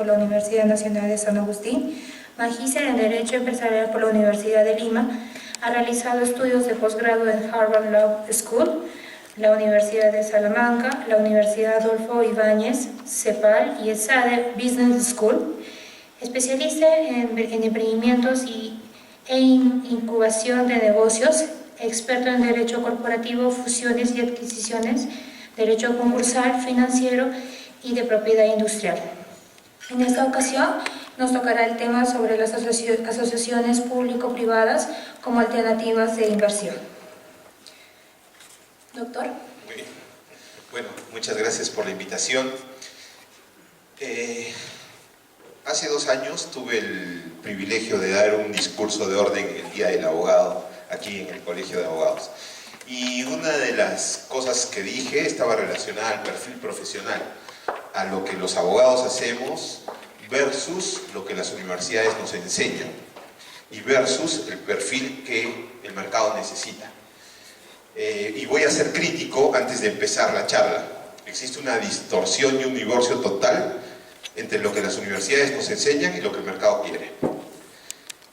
por la Universidad Nacional de San Agustín, magíster en Derecho Empresarial por la Universidad de Lima, ha realizado estudios de posgrado en Harvard Law School, la Universidad de Salamanca, la Universidad Adolfo Ibáñez, CEPAL y ESADE Business School, especialista en emprendimientos e incubación de negocios, experto en Derecho Corporativo, Fusiones y Adquisiciones, Derecho Concursal, Financiero y de Propiedad Industrial. En esta ocasión nos tocará el tema sobre las asociaciones público-privadas como alternativas de inversión. Doctor. Muy bien. Bueno, muchas gracias por la invitación. Hace 2 años tuve el privilegio de dar un discurso de orden el Día del Abogado aquí en el Colegio de Abogados. Y una de las cosas que dije estaba relacionada al perfil profesional, a lo que los abogados hacemos versus lo que las universidades nos enseñan y versus el perfil que el mercado necesita. Y voy a ser crítico antes de empezar la charla. Existe una distorsión y un divorcio total entre lo que las universidades nos enseñan y lo que el mercado quiere.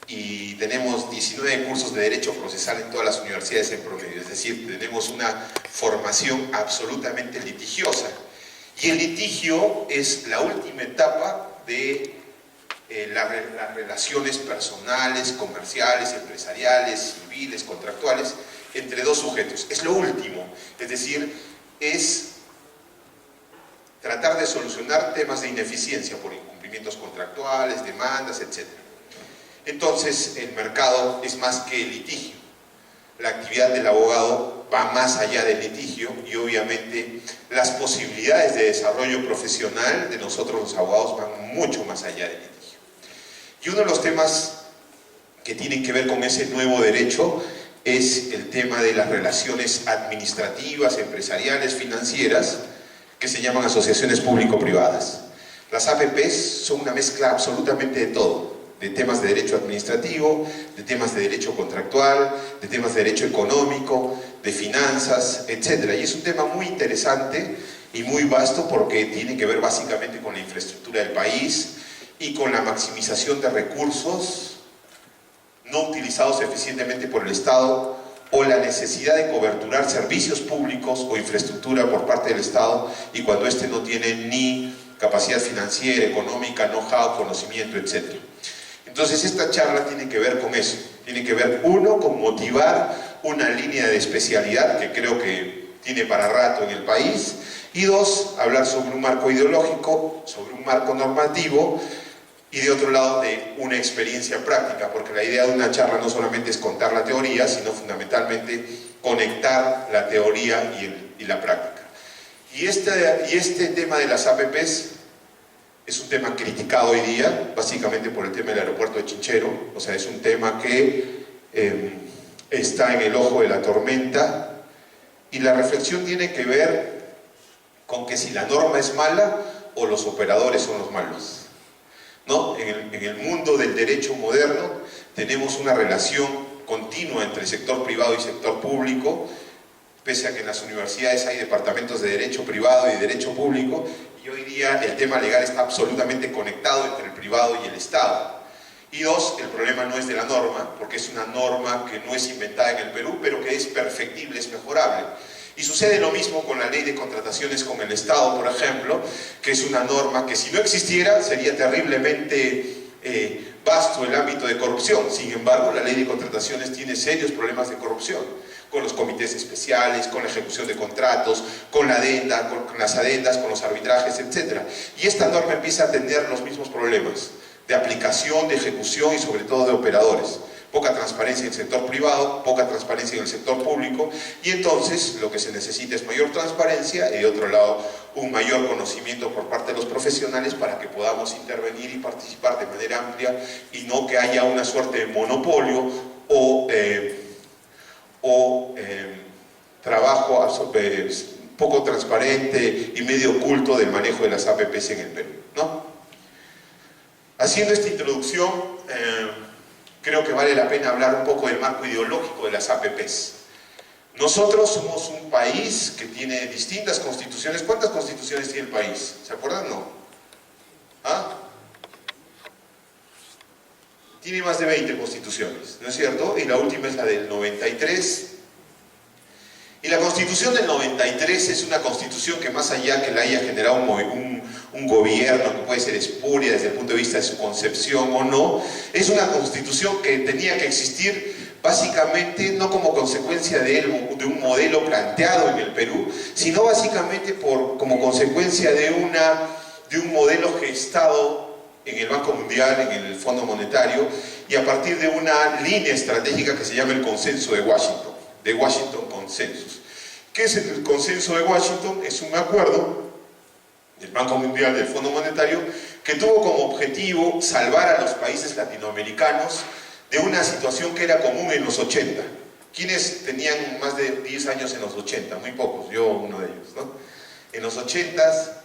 Y tenemos 19 cursos de Derecho Procesal en todas las universidades en promedio, es decir, tenemos una formación absolutamente litigiosa. Y el litigio es la última etapa de las relaciones personales, comerciales, empresariales, civiles, contractuales, entre dos sujetos. Es lo último, es decir, es tratar de solucionar temas de ineficiencia por incumplimientos contractuales, demandas, etc. Entonces, el mercado es más que el litigio. La actividad del abogado va más allá del litigio y obviamente las posibilidades de desarrollo profesional de nosotros los abogados van mucho más allá del litigio. Y uno de los temas que tienen que ver con ese nuevo derecho es el tema de las relaciones administrativas, empresariales, financieras, que se llaman asociaciones público-privadas. Las APPs son una mezcla absolutamente de todo, de temas de derecho administrativo, de temas de derecho contractual, de temas de derecho económico, de finanzas, etc. Y es un tema muy interesante y muy vasto porque tiene que ver básicamente con la infraestructura del país y con la maximización de recursos no utilizados eficientemente por el Estado, o la necesidad de coberturar servicios públicos o infraestructura por parte del Estado y cuando éste no tiene ni capacidad financiera, económica, know-how, conocimiento, etc. Entonces esta charla tiene que ver con eso, tiene que ver, uno, con motivar una línea de especialidad que creo que tiene para rato en el país, y dos, hablar sobre un marco ideológico, sobre un marco normativo, y de otro lado de una experiencia práctica, porque la idea de una charla no solamente es contar la teoría, sino fundamentalmente conectar la teoría y la práctica. Y este tema de las APPs es un tema criticado hoy día, básicamente por el tema del aeropuerto de Chinchero, o sea, es un tema que está en el ojo de la tormenta, y la reflexión tiene que ver con que si la norma es mala o los operadores son los malos. ¿No? En el mundo del derecho moderno tenemos una relación continua entre sector privado y sector público, pese a que en las universidades hay departamentos de derecho privado y derecho público, y hoy día el tema legal está absolutamente conectado entre el privado y el Estado. Y dos, el problema no es de la norma, porque es una norma que no es inventada en el Perú, pero que es perfectible, es mejorable. Y sucede lo mismo con la ley de contrataciones con el Estado, por ejemplo, que es una norma que si no existiera sería terriblemente vasto el ámbito de corrupción. Sin embargo, la ley de contrataciones tiene serios problemas de corrupción, con los comités especiales, con la ejecución de contratos, con la adenda, con las adendas, con los arbitrajes, etc. Y esta norma empieza a tener los mismos problemas de aplicación, de ejecución y sobre todo de operadores. Poca transparencia en el sector privado, poca transparencia en el sector público, y entonces lo que se necesita es mayor transparencia y de otro lado un mayor conocimiento por parte de los profesionales para que podamos intervenir y participar de manera amplia y no que haya una suerte de monopolio o trabajo poco transparente y medio oculto del manejo de las APPs en el Perú, ¿no? Haciendo esta introducción, creo que vale la pena hablar un poco del marco ideológico de las APPs. Nosotros somos un país que tiene distintas constituciones. ¿Cuántas constituciones tiene el país? ¿Se acuerdan? No. ¿Ah? tiene más de 20 constituciones, ¿no es cierto? Y la última es la del 93. Y la Constitución del 93 es una constitución que, más allá que la haya generado un gobierno que puede ser espuria desde el punto de vista de su concepción o no, es una constitución que tenía que existir básicamente no como consecuencia de un modelo planteado en el Perú, sino básicamente como consecuencia de un modelo gestado en el Banco Mundial, en el Fondo Monetario, y a partir de una línea estratégica que se llama el Consenso de Washington Consensus. ¿Qué es el Consenso de Washington? Es un acuerdo del Banco Mundial, del Fondo Monetario, que tuvo como objetivo salvar a los países latinoamericanos de una situación que era común en los 80. ¿Quiénes tenían más de 10 años en los 80? Muy pocos, yo uno de ellos, ¿no? En los 80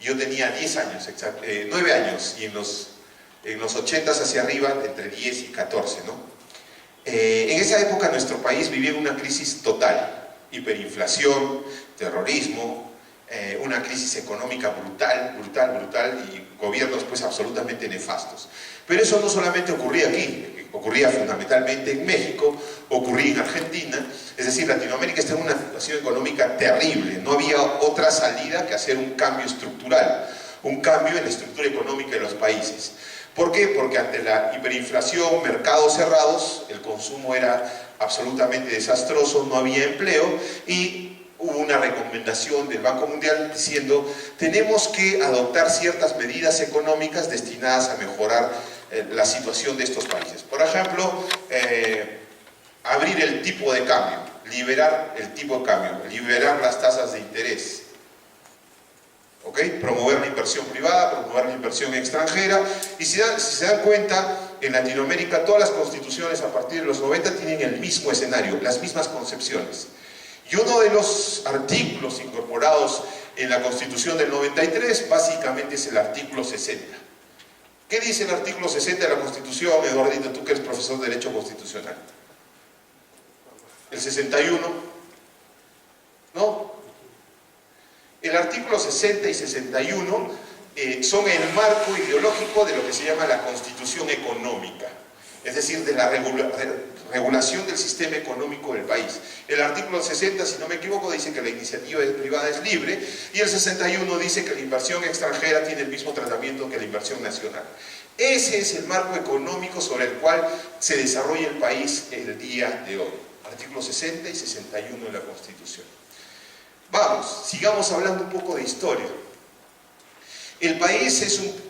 yo tenía 10 años, 9 años, y en los 80 hacia arriba, entre 10 y 14, ¿no? En esa época nuestro país vivía una crisis total, hiperinflación, terrorismo, una crisis económica brutal, y gobiernos pues absolutamente nefastos. Pero eso no solamente ocurría aquí, ocurría fundamentalmente en México, ocurría en Argentina, es decir, Latinoamérica está en una situación económica terrible, no había otra salida que hacer un cambio estructural, un cambio en la estructura económica de los países. ¿Por qué? Porque ante la hiperinflación, mercados cerrados, el consumo era absolutamente desastroso, no había empleo, y hubo una recomendación del Banco Mundial diciendo: tenemos que adoptar ciertas medidas económicas destinadas a mejorar la situación de estos países. Por ejemplo, abrir el tipo de cambio, liberar el tipo de cambio, liberar las tasas de interés, promover la inversión privada, promover la inversión extranjera. Y si se dan cuenta, en Latinoamérica todas las constituciones a partir de los 90 tienen el mismo escenario, las mismas concepciones. Y uno de los artículos incorporados en la Constitución del 93 básicamente es el artículo 60. ¿Qué dice el artículo 60 de la Constitución, Eduardito, tú que eres profesor de Derecho Constitucional? El 61, ¿no? El artículo 60 y 61 son el marco ideológico de lo que se llama la Constitución económica, es decir, de la regulación del sistema económico del país. El artículo 60, si no me equivoco, dice que la iniciativa privada es libre, y el 61 dice que la inversión extranjera tiene el mismo tratamiento que la inversión nacional. Ese es el marco económico sobre el cual se desarrolla el país el día de hoy. Artículos 60 y 61 de la Constitución. Vamos, sigamos hablando un poco de historia. El país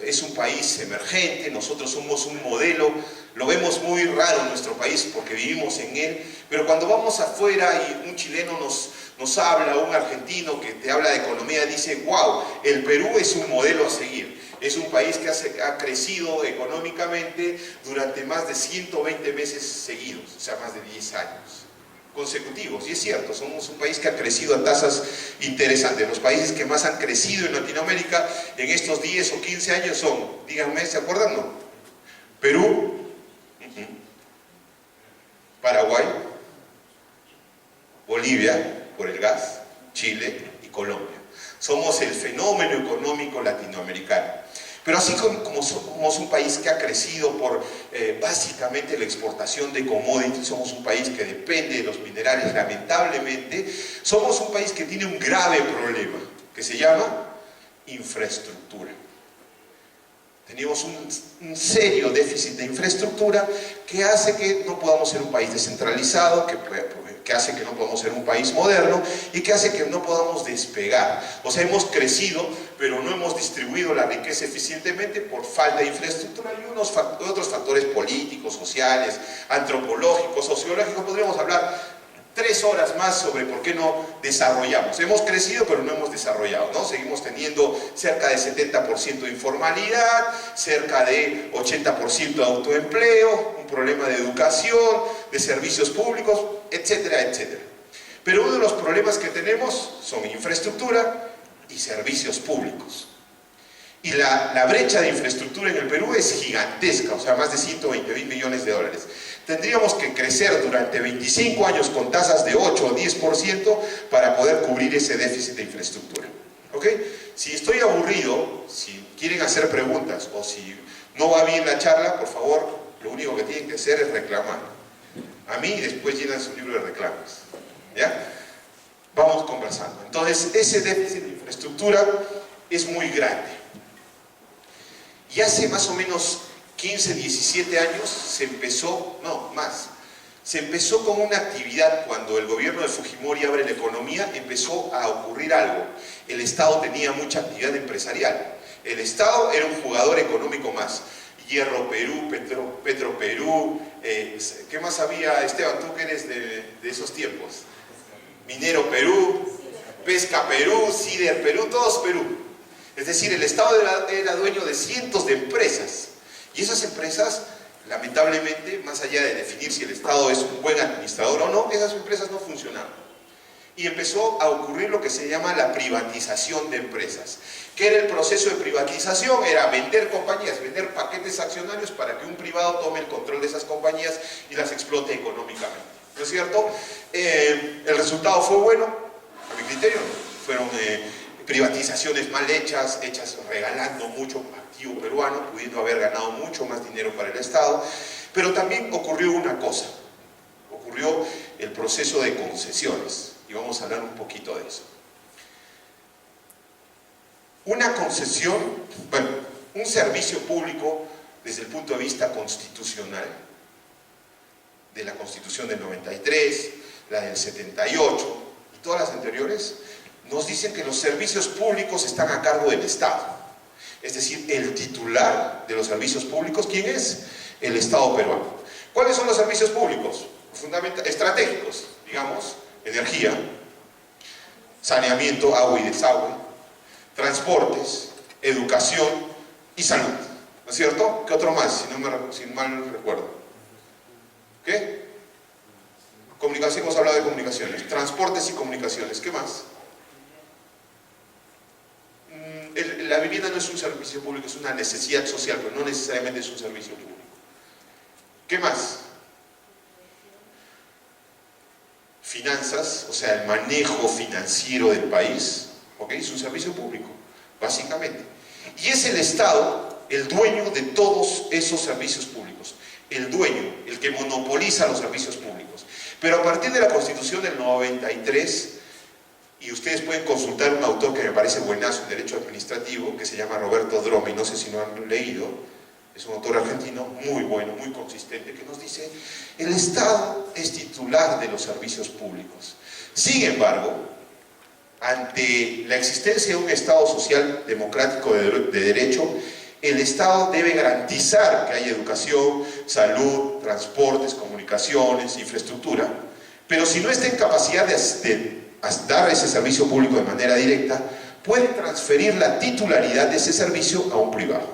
es un país emergente, nosotros somos un modelo, lo vemos muy raro en nuestro país porque vivimos en él, pero cuando vamos afuera y un chileno nos habla, un argentino que te habla de economía, dice: wow, el Perú es un modelo a seguir. Es un país que ha crecido económicamente durante más de 120 meses seguidos, o sea, más de 10 años consecutivos. Y es cierto, somos un país que ha crecido a tasas interesantes. Los países que más han crecido en Latinoamérica en estos 10 o 15 años son, díganme, ¿se acuerdan? ¿No? Perú, Paraguay, Bolivia, por el gas, Chile y Colombia. Somos el fenómeno económico latinoamericano. Pero así como somos un país que ha crecido por básicamente la exportación de commodities, somos un país que depende de los minerales, lamentablemente, somos un país que tiene un grave problema, que se llama infraestructura. Tenemos un serio déficit de infraestructura que hace que no podamos ser un país descentralizado, que hace que no podamos ser un país moderno y que hace que no podamos despegar. O sea, hemos crecido, pero no hemos distribuido la riqueza eficientemente por falta de infraestructura y otros factores políticos, sociales, antropológicos, sociológicos. Podríamos hablar 3 horas más sobre por qué no desarrollamos. Hemos crecido, pero no hemos desarrollado, ¿no? Seguimos teniendo cerca de 70% de informalidad, cerca de 80% de autoempleo, un problema de educación, de servicios públicos, etcétera, etcétera. Pero uno de los problemas que tenemos son infraestructura y servicios públicos. Y la brecha de infraestructura en el Perú es gigantesca, o sea, más de 120.000 millones de dólares. Tendríamos que crecer durante 25 años con tasas de 8 o 10% para poder cubrir ese déficit de infraestructura. ¿Ok? Si estoy aburrido, si quieren hacer preguntas o si no va bien la charla, por favor, lo único que tienen que hacer es reclamar. A mí después llenan su libro de reclamos. ¿Ya? Vamos conversando. Entonces, ese déficit de infraestructura es muy grande. Y hace más o menos 15, 17 años se empezó, no, más, se empezó con una actividad cuando el gobierno de Fujimori abre la economía, empezó a ocurrir algo. El Estado tenía mucha actividad empresarial. El Estado era un jugador económico más. Hierro Perú, Petro Perú, ¿qué más había, Esteban, tú que eres de esos tiempos? Minero Perú, Pesca Perú, Cider Perú, todos Perú. Es decir, el Estado era dueño de cientos de empresas. Y esas empresas, lamentablemente, más allá de definir si el Estado es un buen administrador o no, esas empresas no funcionaban. Y empezó a ocurrir lo que se llama la privatización de empresas. ¿Qué era el proceso de privatización? Era vender compañías, vender paquetes accionarios para que un privado tome el control de esas compañías y las explote económicamente. ¿No es cierto? El resultado fue bueno, a mi criterio. Fueron privatizaciones mal hechas, regalando mucho activo peruano, pudiendo haber ganado mucho más dinero para el Estado. Pero también ocurrió una cosa. Ocurrió el proceso de concesiones. Y vamos a hablar un poquito de eso. Una concesión, bueno, un servicio público desde el punto de vista constitucional, de la Constitución del 93, la del 78 y todas las anteriores, nos dicen que los servicios públicos están a cargo del Estado. Es decir, el titular de los servicios públicos, ¿quién es? El Estado peruano. ¿Cuáles son los servicios públicos? Estratégicos, digamos, energía, saneamiento, agua y desagüe, transportes, educación y salud. ¿No es cierto? ¿Qué otro más? Si mal recuerdo. ¿Qué? Comunicación, hemos hablado de comunicaciones, transportes y comunicaciones. ¿Qué más? La vivienda no es un servicio público, es una necesidad social, pero no necesariamente es un servicio público. ¿Qué más? Finanzas, o sea, el manejo financiero del país, ¿ok? Es un servicio público, básicamente. Y es el Estado el dueño de todos esos servicios públicos. El dueño, el que monopoliza los servicios públicos. Pero a partir de la Constitución del 93, y ustedes pueden consultar un autor que me parece buenazo en Derecho Administrativo, que se llama Roberto Dromi, no sé si lo han leído, es un autor argentino muy bueno, muy consistente, que nos dice: el Estado es titular de los servicios públicos. Sin embargo, ante la existencia de un Estado social democrático de derecho, el Estado debe garantizar que haya educación, salud, transportes, comunicaciones, infraestructura, pero si no está en capacidad de dar ese servicio público de manera directa, puede transferir la titularidad de ese servicio a un privado.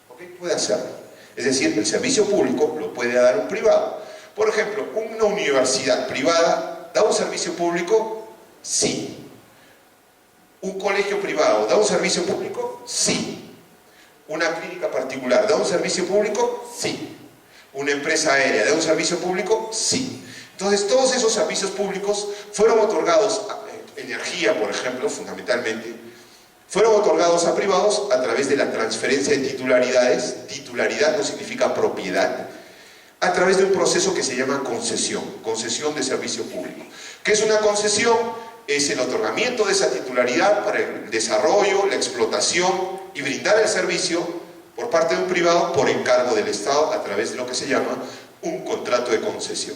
¿Ok? Puede hacerlo. Es decir, el servicio público lo puede dar un privado. Por ejemplo, una universidad privada da un servicio público, sí. ¿Un colegio privado da un servicio público? Sí. ¿Una clínica particular da un servicio público? Sí. ¿Una empresa aérea da un servicio público? Sí. Entonces, todos esos servicios públicos fueron otorgados, energía, por ejemplo, fundamentalmente, fueron otorgados a privados a través de la transferencia de titularidades. Titularidad no significa propiedad. A través de un proceso que se llama concesión de servicio público. ¿Qué es una concesión? Es el otorgamiento de esa titularidad para el desarrollo, la explotación y brindar el servicio por parte de un privado por encargo del Estado a través de lo que se llama un contrato de concesión.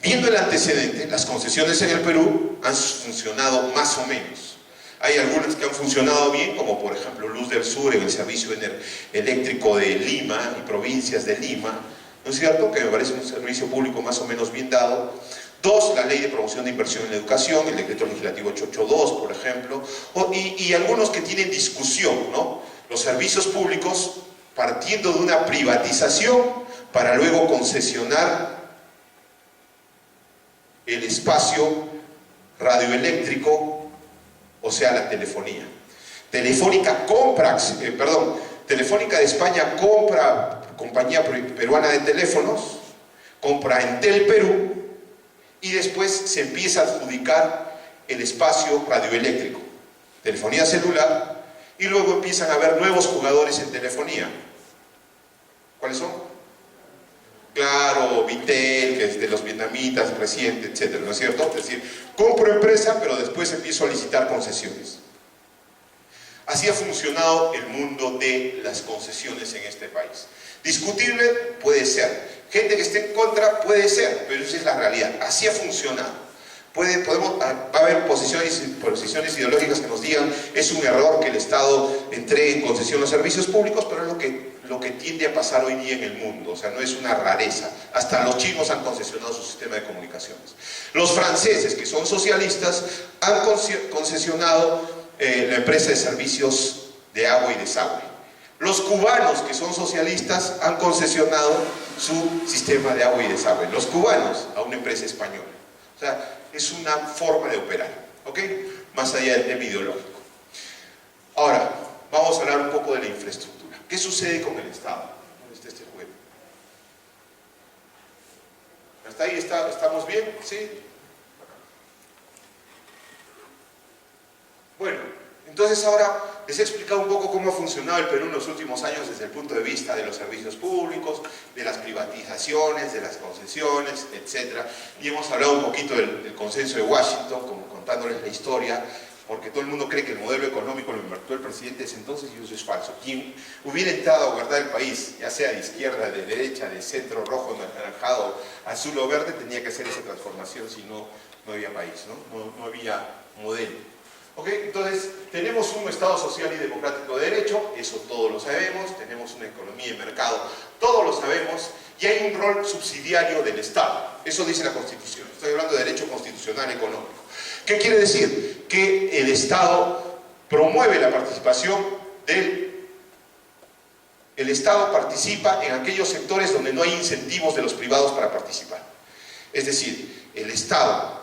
Viendo el antecedente, las concesiones en el Perú han funcionado más o menos. Hay algunas que han funcionado bien, como por ejemplo Luz del Sur en el servicio eléctrico de Lima y provincias de Lima, ¿no es cierto? Que me parece un servicio público más o menos bien dado. Dos, la Ley de Promoción de Inversión en la Educación, el Decreto Legislativo 882, por ejemplo, y algunos que tienen discusión, ¿no? Los servicios públicos partiendo de una privatización para luego concesionar el espacio radioeléctrico, o sea, la telefonía. Telefónica de España compra Compañía Peruana de Teléfonos, compra Entel Perú, y después se empieza a adjudicar el espacio radioeléctrico, telefonía celular, y luego empiezan a haber nuevos jugadores en telefonía. ¿Cuáles son? Claro, Vitel, que es de los vietnamitas, reciente, etcétera, ¿no es cierto? Es decir, compro empresa, pero después empiezo a licitar concesiones. Así ha funcionado el mundo de las concesiones en este país. Discutible puede ser, gente que esté en contra puede ser, pero esa es la realidad. Así ha funcionado. Va a haber posiciones ideológicas que nos digan es un error que el Estado entregue en concesión los servicios públicos, pero es lo que tiende a pasar hoy día en el mundo. O sea, no es una rareza. Hasta los chinos han concesionado su sistema de comunicaciones. Los franceses, que son socialistas, han concesionado la empresa de servicios de agua y desagüe. Los cubanos, que son socialistas, han concesionado su sistema de agua y desagüe. Los cubanos a una empresa española. O sea, es una forma de operar, ¿ok? Más allá del tema ideológico. Ahora, vamos a hablar un poco de la infraestructura. ¿Qué sucede con el Estado? ¿Dónde está este juego? ¿Hasta ahí estamos bien? ¿Sí? Bueno, entonces ahora les he explicado un poco cómo ha funcionado el Perú en los últimos años desde el punto de vista de los servicios públicos, de las privatizaciones, de las concesiones, etc. Y hemos hablado un poquito del consenso de Washington, como contándoles la historia, porque todo el mundo cree que el modelo económico lo inventó el presidente desde entonces y eso es falso. Quien hubiera entrado a guardar el país, ya sea de izquierda, de derecha, de centro, rojo, anaranjado, azul o verde, tenía que hacer esa transformación, si no, no había país, no había modelo. ¿Okay? Entonces, tenemos un Estado social y democrático de derecho, eso todos lo sabemos, tenemos una economía de mercado, todos lo sabemos, y hay un rol subsidiario del Estado, eso dice la Constitución, estoy hablando de derecho constitucional económico. ¿Qué quiere decir? Que el Estado promueve la participación el Estado participa en aquellos sectores donde no hay incentivos de los privados para participar. Es decir, el Estado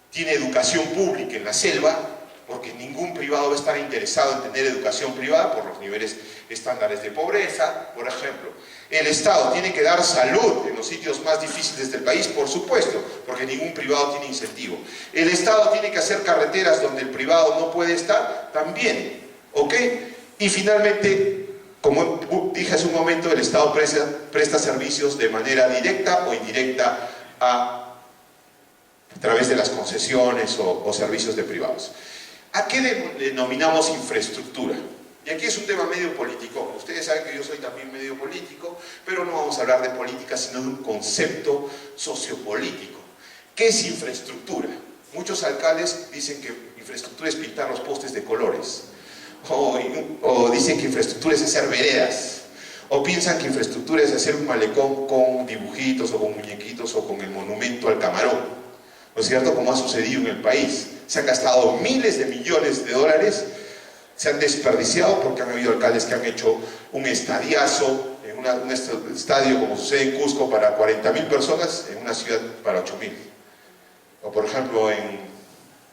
tiene educación pública en la selva, porque ningún privado va a estar interesado en tener educación privada por los niveles estándares de pobreza, por ejemplo. El Estado tiene que dar salud en los sitios más difíciles del país, por supuesto, porque ningún privado tiene incentivo. El Estado tiene que hacer carreteras donde el privado no puede estar, también, ¿ok? Y finalmente, como dije hace un momento, el Estado presta servicios de manera directa o indirecta a través de las concesiones o servicios de privados. ¿A qué denominamos infraestructura? Y aquí es un tema medio político. Ustedes saben que yo soy también medio político, pero no vamos a hablar de política, sino de un concepto sociopolítico. ¿Qué es infraestructura? Muchos alcaldes dicen que infraestructura es pintar los postes de colores, o dicen que infraestructura es hacer veredas, o piensan que infraestructura es hacer un malecón con dibujitos o con muñequitos o con el monumento al camarón. ¿No es cierto? Como ha sucedido en el país. Se han gastado miles de millones de dólares, se han desperdiciado porque han habido alcaldes que han hecho un estadiazo, un estadio como sucede en Cusco para 40.000 personas, en una ciudad para 8.000. O por ejemplo en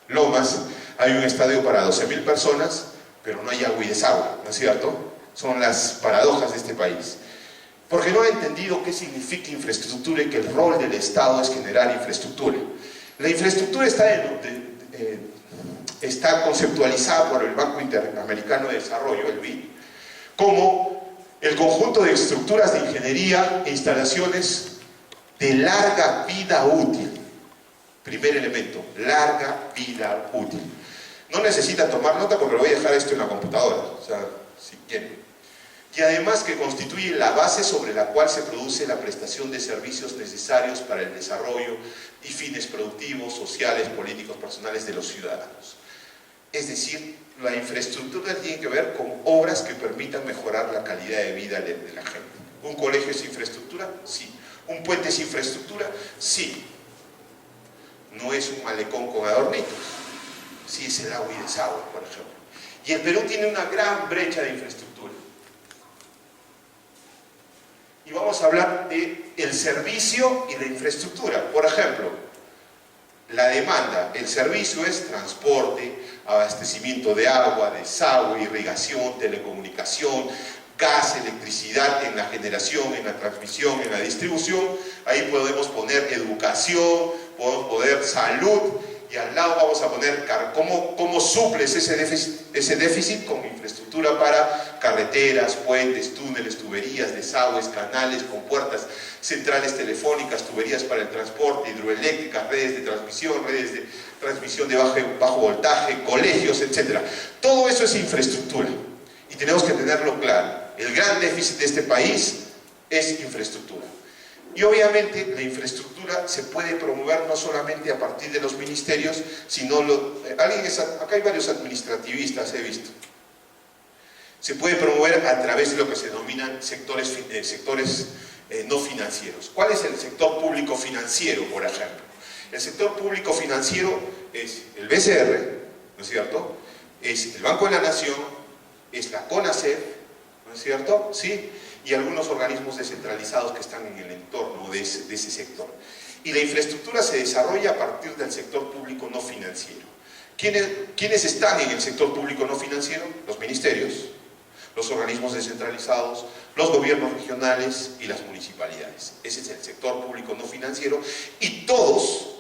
Lomas hay un estadio para 12.000 personas, pero no hay agua y desagüe, ¿no es cierto? Son las paradojas de este país. Porque no ha entendido qué significa infraestructura y que el rol del Estado es generar infraestructura. La infraestructura está conceptualizada por el Banco Interamericano de Desarrollo, el BID, como el conjunto de estructuras de ingeniería e instalaciones de larga vida útil. Primer elemento, larga vida útil. No necesitan tomar nota porque lo voy a dejar esto en la computadora, o sea, si quieren. Y además que constituye la base sobre la cual se produce la prestación de servicios necesarios para el desarrollo y fines productivos, sociales, políticos, personales de los ciudadanos. Es decir, la infraestructura tiene que ver con obras que permitan mejorar la calidad de vida de la gente. ¿Un colegio es infraestructura? Sí. ¿Un puente es infraestructura? Sí. No es un malecón con adornitos. Sí es el agua y desagüe, por ejemplo. Y el Perú tiene una gran brecha de infraestructura. Y vamos a hablar del servicio y la infraestructura. Por ejemplo, la demanda, el servicio es transporte, abastecimiento de agua, desagüe, irrigación, telecomunicación, gas, electricidad en la generación, en la transmisión, en la distribución. Ahí podemos poner educación, podemos poner salud y al lado vamos a poner cómo suples ese déficit con infraestructura. infraestructura para carreteras, puentes, túneles, tuberías, desagües, canales, compuertas, centrales telefónicas, tuberías para el transporte, hidroeléctricas, redes de transmisión de bajo voltaje, colegios, etc. Todo eso es infraestructura y tenemos que tenerlo claro. El gran déficit de este país es infraestructura. Y obviamente la infraestructura se puede promover no solamente a partir de los ministerios, sino acá hay varios administrativistas, he visto. Se puede promover a través de lo que se denominan sectores no financieros. ¿Cuál es el sector público financiero, por ejemplo? El sector público financiero es el BCR, ¿no es cierto? Es el Banco de la Nación, es la CONACEF, ¿no es cierto? ¿Sí? Y algunos organismos descentralizados que están en el entorno de ese sector. Y la infraestructura se desarrolla a partir del sector público no financiero. ¿Quiénes están en el sector público no financiero? Los ministerios, los organismos descentralizados, los gobiernos regionales y las municipalidades. Ese es el sector público no financiero y todos,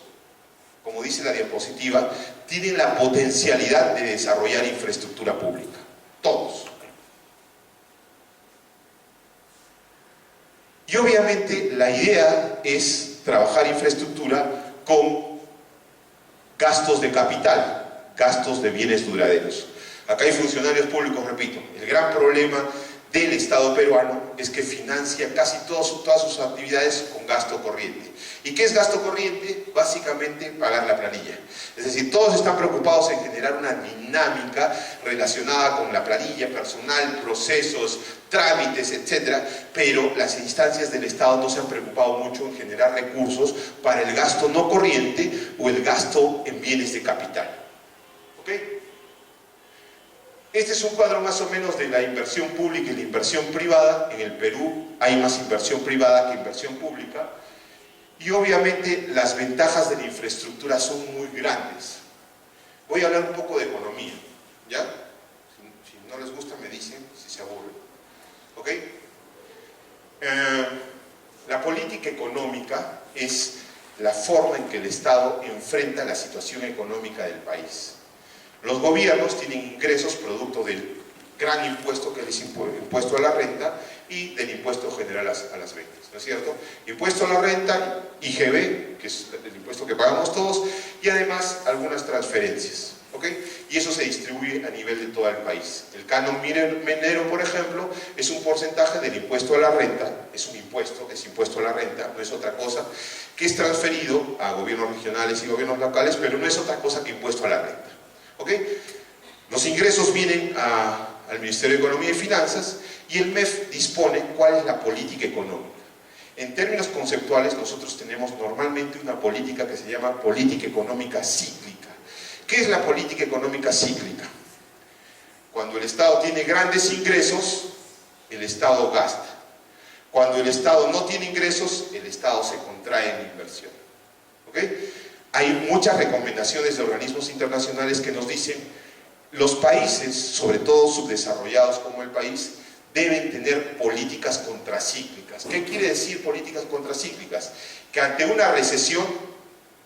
como dice la diapositiva, tienen la potencialidad de desarrollar infraestructura pública. Todos. Y obviamente la idea es trabajar infraestructura con gastos de capital, gastos de bienes duraderos. Acá hay funcionarios públicos, repito, el gran problema del Estado peruano es que financia casi todas sus actividades con gasto corriente. ¿Y qué es gasto corriente? Básicamente pagar la planilla. Es decir, todos están preocupados en generar una dinámica relacionada con la planilla, personal, procesos, trámites, etc. Pero las instancias del Estado no se han preocupado mucho en generar recursos para el gasto no corriente o el gasto en bienes de capital. ¿Ok? Este es un cuadro más o menos de la inversión pública y la inversión privada. En el Perú hay más inversión privada que inversión pública. Y obviamente las ventajas de la infraestructura son muy grandes. Voy a hablar un poco de economía, ¿ya? Si no les gusta me dicen, si se aburren. ¿Ok? La política económica es la forma en que el Estado enfrenta la situación económica del país. Los gobiernos tienen ingresos producto del gran impuesto que es el impuesto a la renta y del impuesto general a las ventas, ¿no es cierto? Impuesto a la renta, IGB, que es el impuesto que pagamos todos, y además algunas transferencias, ¿ok? Y eso se distribuye a nivel de todo el país. El canon minero, por ejemplo, es un porcentaje del impuesto a la renta, es impuesto a la renta, no es otra cosa, que es transferido a gobiernos regionales y gobiernos locales, pero no es otra cosa que impuesto a la renta, ¿ok? Los ingresos vienen al Ministerio de Economía y Finanzas y el MEF dispone cuál es la política económica. En términos conceptuales, nosotros tenemos normalmente una política que se llama política económica cíclica. ¿Qué es la política económica cíclica? Cuando el Estado tiene grandes ingresos, el Estado gasta. Cuando el Estado no tiene ingresos, el Estado se contrae en inversión. ¿Ok? Hay muchas recomendaciones de organismos internacionales que nos dicen los países, sobre todo subdesarrollados como el país, deben tener políticas contracíclicas. ¿Qué quiere decir políticas contracíclicas? Que ante una recesión,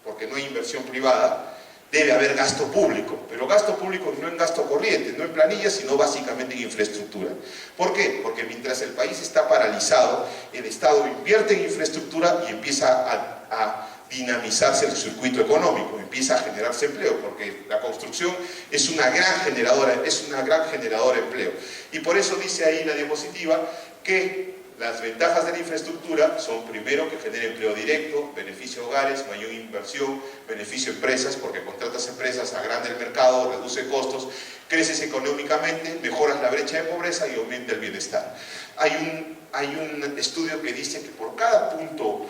porque no hay inversión privada, debe haber gasto público, pero gasto público no en gasto corriente, no en planillas, sino básicamente en infraestructura. ¿Por qué? Porque mientras el país está paralizado, el Estado invierte en infraestructura y empieza a dinamizarse el circuito económico, empieza a generarse empleo, porque la construcción es una gran generadora de empleo. Y por eso dice ahí la diapositiva que las ventajas de la infraestructura son, primero, que genera empleo directo, beneficio a hogares, mayor inversión, beneficio a empresas, porque contratas empresas, agranda el mercado, reduce costos, creces económicamente, mejoras la brecha de pobreza y aumenta el bienestar. Hay un estudio que dice que por cada punto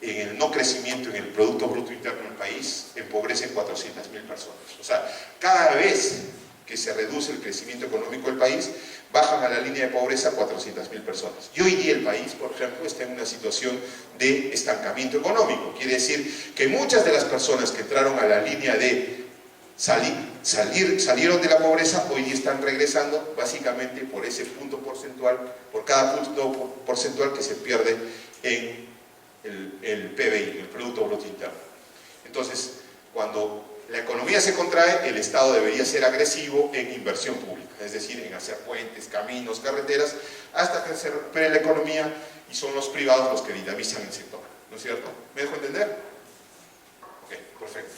en el no crecimiento en el Producto Bruto Interno del país, empobrecen 400.000 personas. O sea, cada vez que se reduce el crecimiento económico del país, bajan a la línea de pobreza 400.000 personas. Y hoy día el país, por ejemplo, está en una situación de estancamiento económico. Quiere decir que muchas de las personas que entraron a la línea de salieron de la pobreza, hoy día están regresando básicamente por ese punto porcentual, por cada punto porcentual que se pierde en el PBI, el Producto Bruto Interno. Entonces, cuando la economía se contrae, el Estado debería ser agresivo en inversión pública, es decir, en hacer puentes, caminos, carreteras, hasta que se recupere la economía y son los privados los que dinamizan el sector, ¿no es cierto? ¿Me dejo entender? Ok, perfecto.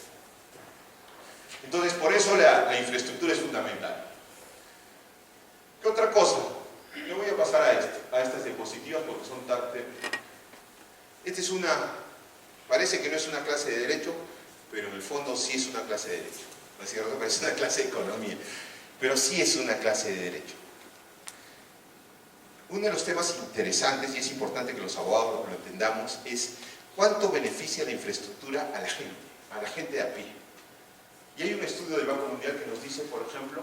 Entonces, por eso la infraestructura es fundamental. ¿Qué otra cosa? Yo voy a pasar a estas diapositivas porque son tan... Esta es parece que no es una clase de derecho, pero en el fondo sí es una clase de derecho, ¿no es cierto? Pero es una clase de economía, pero sí es una clase de derecho. Uno de los temas interesantes, y es importante que los abogados lo entendamos, es cuánto beneficia la infraestructura a la gente de a pie. Y hay un estudio del Banco Mundial que nos dice, por ejemplo,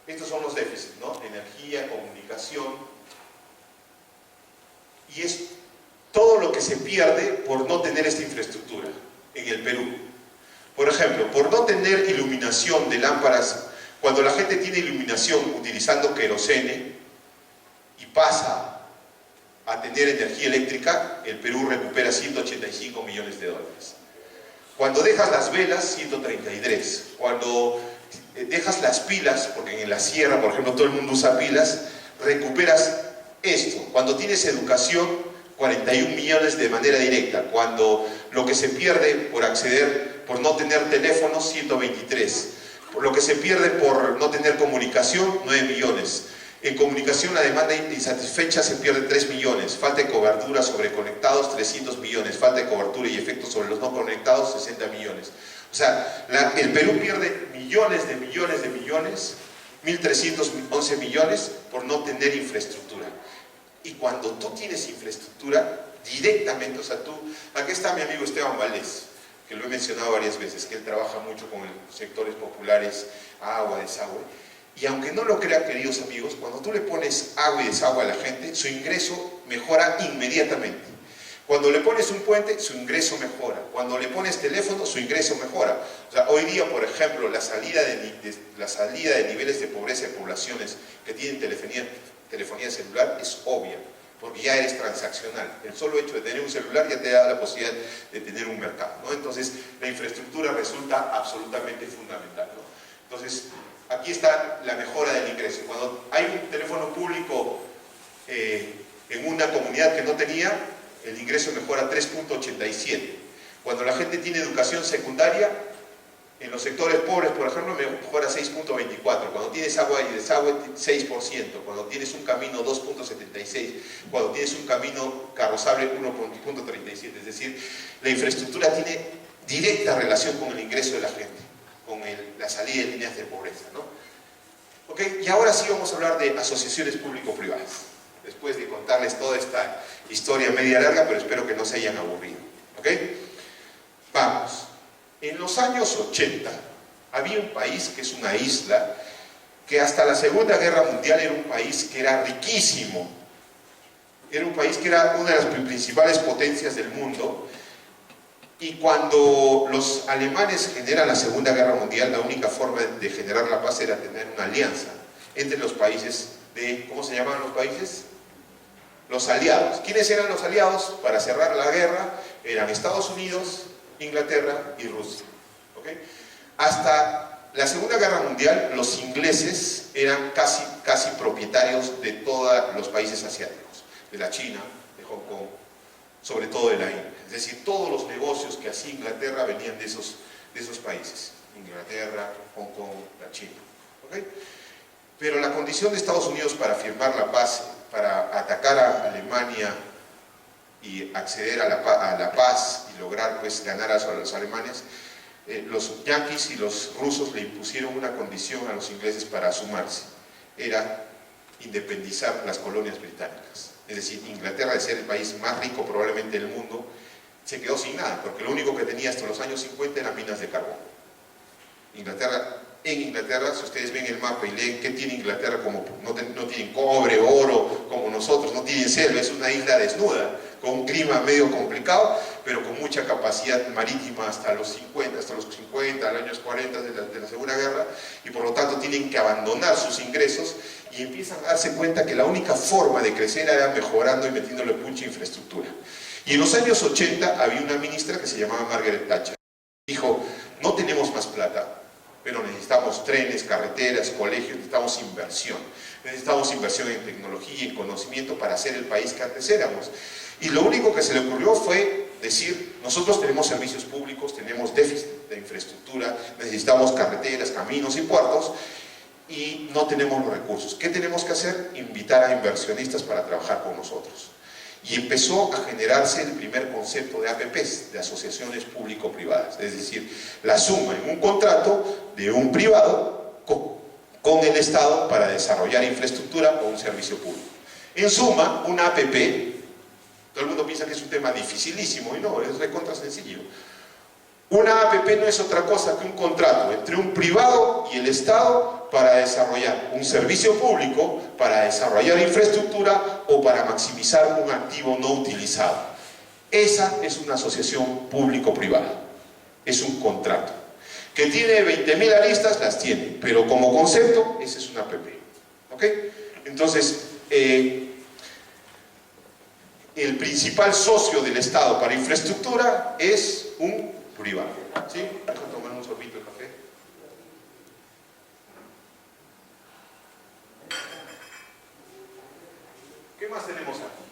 estos son los déficits, ¿no? Energía, comunicación, y es todo lo que se pierde por no tener esta infraestructura en el Perú. Por ejemplo, por no tener iluminación de lámparas, cuando la gente tiene iluminación utilizando querosene y pasa a tener energía eléctrica, el Perú recupera 185 millones de dólares. Cuando dejas las velas, 133. Cuando dejas las pilas, porque en la sierra, por ejemplo, todo el mundo usa pilas, recuperas esto. Cuando tienes educación, 41 millones de manera directa. Cuando lo que se pierde por acceder, por no tener teléfono, 123. Por lo que se pierde por no tener comunicación, 9 millones. En comunicación, la demanda insatisfecha se pierde 3 millones. Falta de cobertura sobre conectados, 300 millones. Falta de cobertura y efectos sobre los no conectados, 60 millones. O sea, el Perú pierde millones de millones de millones, 1.311 millones por no tener infraestructura. Y cuando tú tienes infraestructura, directamente, o sea, aquí está mi amigo Esteban Valdés, que lo he mencionado varias veces, que él trabaja mucho con los sectores populares, agua, desagüe, y aunque no lo crean, queridos amigos, cuando tú le pones agua y desagüe a la gente, su ingreso mejora inmediatamente. Cuando le pones un puente, su ingreso mejora. Cuando le pones teléfono, su ingreso mejora. O sea, hoy día, por ejemplo, la salida de niveles de pobreza de poblaciones que tienen telefonía celular es obvia, porque ya eres transaccional. El solo hecho de tener un celular ya te da la posibilidad de tener un mercado, ¿no? Entonces, la infraestructura resulta absolutamente fundamental, ¿no? Entonces, aquí está la mejora del ingreso. Cuando hay un teléfono público en una comunidad que no tenía, el ingreso mejora 3.87. Cuando la gente tiene educación secundaria, en los sectores pobres, por ejemplo, mejora 6.24. Cuando tienes agua y desagüe, 6%. Cuando tienes un camino, 2.76. Cuando tienes un camino carrozable, 1.37. Es decir, la infraestructura tiene directa relación con el ingreso de la gente, con la salida de líneas de pobreza, ¿no? ¿Ok? Y ahora sí vamos a hablar de asociaciones público-privadas, después de contarles toda esta historia media larga, pero espero que no se hayan aburrido. ¿Ok? Vamos. En los años 80 había un país que es una isla, que hasta la Segunda Guerra Mundial era un país que era riquísimo. Era un país que era una de las principales potencias del mundo. Y cuando los alemanes generan la Segunda Guerra Mundial, la única forma de generar la paz era tener una alianza entre los países de... ¿Cómo se llamaban los países? Los aliados. ¿Quiénes eran los aliados para cerrar la guerra? Eran Estados Unidos, Inglaterra y Rusia. ¿Okay? Hasta la Segunda Guerra Mundial, los ingleses eran casi propietarios de todos los países asiáticos, de la China, de Hong Kong, sobre todo de la India. Es decir, todos los negocios que hacía Inglaterra venían de esos países. Inglaterra, Hong Kong, la China. ¿Okay? Pero la condición de Estados Unidos para firmar la paz, para atacar a Alemania y acceder a la paz y lograr pues ganar a los alemanes, los yanquis y los rusos le impusieron una condición a los ingleses para sumarse, era independizar las colonias británicas. Es decir, Inglaterra, de ser el país más rico probablemente del mundo, se quedó sin nada, porque lo único que tenía hasta los años 50 eran minas de carbón. En Inglaterra, si ustedes ven el mapa y leen qué tiene Inglaterra, como no tienen cobre, oro, como nosotros, no tienen selva, es una isla desnuda, con un clima medio complicado, pero con mucha capacidad marítima hasta los 50, años 40 de la Segunda Guerra, y por lo tanto tienen que abandonar sus ingresos y empiezan a darse cuenta que la única forma de crecer era mejorando y metiéndole mucha infraestructura. Y en los años 80 había una ministra que se llamaba Margaret Thatcher. Dijo, no tenemos más plata, pero necesitamos trenes, carreteras, colegios, necesitamos inversión. Necesitamos inversión en tecnología y en conocimiento para ser el país que antes éramos. Y lo único que se le ocurrió fue decir, nosotros tenemos servicios públicos, tenemos déficit de infraestructura, necesitamos carreteras, caminos y puertos, y no tenemos los recursos. ¿Qué tenemos que hacer? Invitar a inversionistas para trabajar con nosotros. Y empezó a generarse el primer concepto de APPs, de asociaciones público-privadas, es decir, la suma en un contrato de un privado con el Estado para desarrollar infraestructura o un servicio público. En suma, una APP, todo el mundo piensa que es un tema dificilísimo, y no, es recontra sencillo. Una APP no es otra cosa que un contrato entre un privado y el Estado para desarrollar un servicio público, para desarrollar infraestructura o para maximizar un activo no utilizado. Esa es una asociación público-privada, es un contrato. Que tiene 20.000 aristas, las tiene, pero como concepto, esa es una APP. ¿Ok? Entonces, el principal socio del Estado para infraestructura es un privado. ¿Sí? Vamos a tomar un sorbito de café. ¿Qué más tenemos aquí?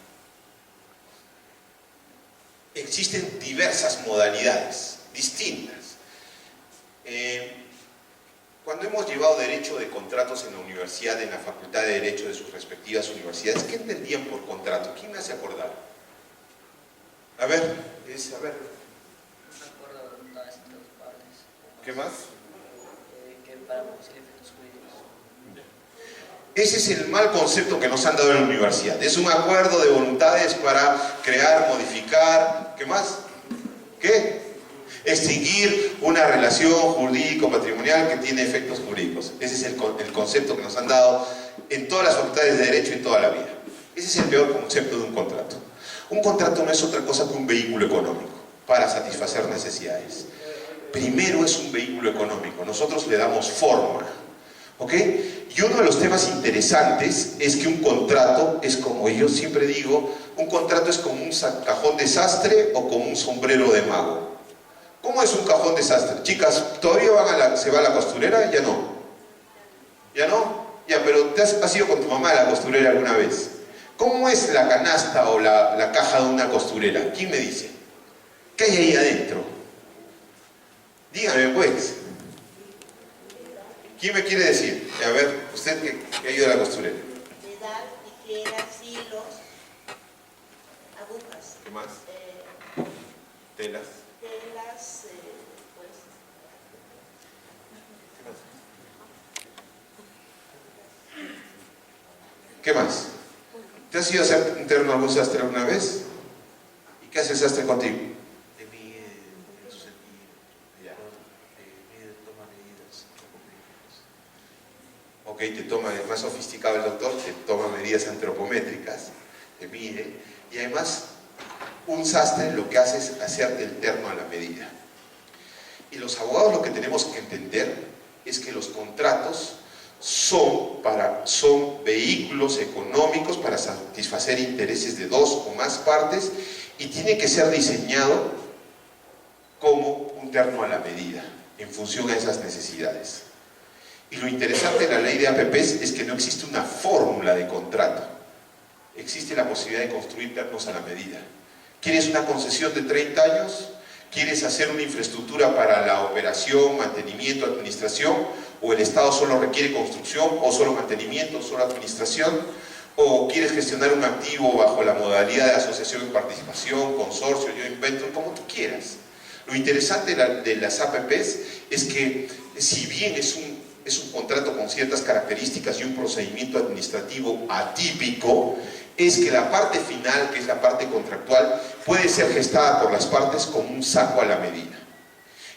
Existen diversas modalidades, distintas. Cuando hemos llevado derecho de contratos en la universidad, en la facultad de Derecho de sus respectivas universidades, ¿qué entendían por contrato? ¿Quién me hace acordar? A ver, Un acuerdo de voluntades entre dos partes. ¿Qué más? Que para producir efectos jurídicos. Ese es el mal concepto que nos han dado en la universidad. Es un acuerdo de voluntades para crear, modificar, ¿qué más? ¿Qué? Extinguir una relación jurídico-patrimonial que tiene efectos jurídicos. Ese es el concepto que nos han dado en todas las facultades de Derecho y toda la vida. Ese es el peor concepto de un contrato. Un contrato no es otra cosa que un vehículo económico para satisfacer necesidades. Primero es un vehículo económico, nosotros le damos forma. ¿Ok? Y uno de los temas interesantes es que un contrato es, como yo siempre digo, un contrato es como un cajón de sastre o como un sombrero de mago. ¿Cómo es un cajón de sastre? Chicas, ¿todavía se va a la costurera? ¿Ya no? ¿Ya no? Ya, pero ¿has ido con tu mamá a la costurera alguna vez? ¿Cómo es la canasta o la caja de una costurera? ¿Quién me dice? ¿Qué hay ahí adentro? Dígame pues. ¿Quién me quiere decir? A ver, usted que ha ido a la costurera. Dedal, tijeras, hilos, agujas. ¿Qué más? Telas. Telas, pues. ¿Qué más? ¿Te has ido a hacer un terno a algún sastre alguna vez? ¿Y qué hace el sastre contigo? Te mide en su sentido, toma medidas. Ok, te toma, es más sofisticado el doctor, te toma medidas antropométricas, te mide, y además un sastre lo que hace es hacerte el terno a la medida. Y los abogados lo que tenemos que entender es que los contratos son vehículos económicos para satisfacer intereses de dos o más partes y tiene que ser diseñado como un terno a la medida, en función a esas necesidades. Y lo interesante de la ley de APPs es que no existe una fórmula de contrato. Existe la posibilidad de construir ternos a la medida. ¿Quieres una concesión de 30 años? ¿Quieres hacer una infraestructura para la operación, mantenimiento, administración? ¿O el Estado solo requiere construcción, o solo mantenimiento, o solo administración? ¿O quieres gestionar un activo bajo la modalidad de asociación en participación, consorcio, joint venture, como tú quieras? Lo interesante de las APPs es que, si bien es un contrato con ciertas características y un procedimiento administrativo atípico, es que la parte final, que es la parte contractual, puede ser gestada por las partes como un saco a la medida.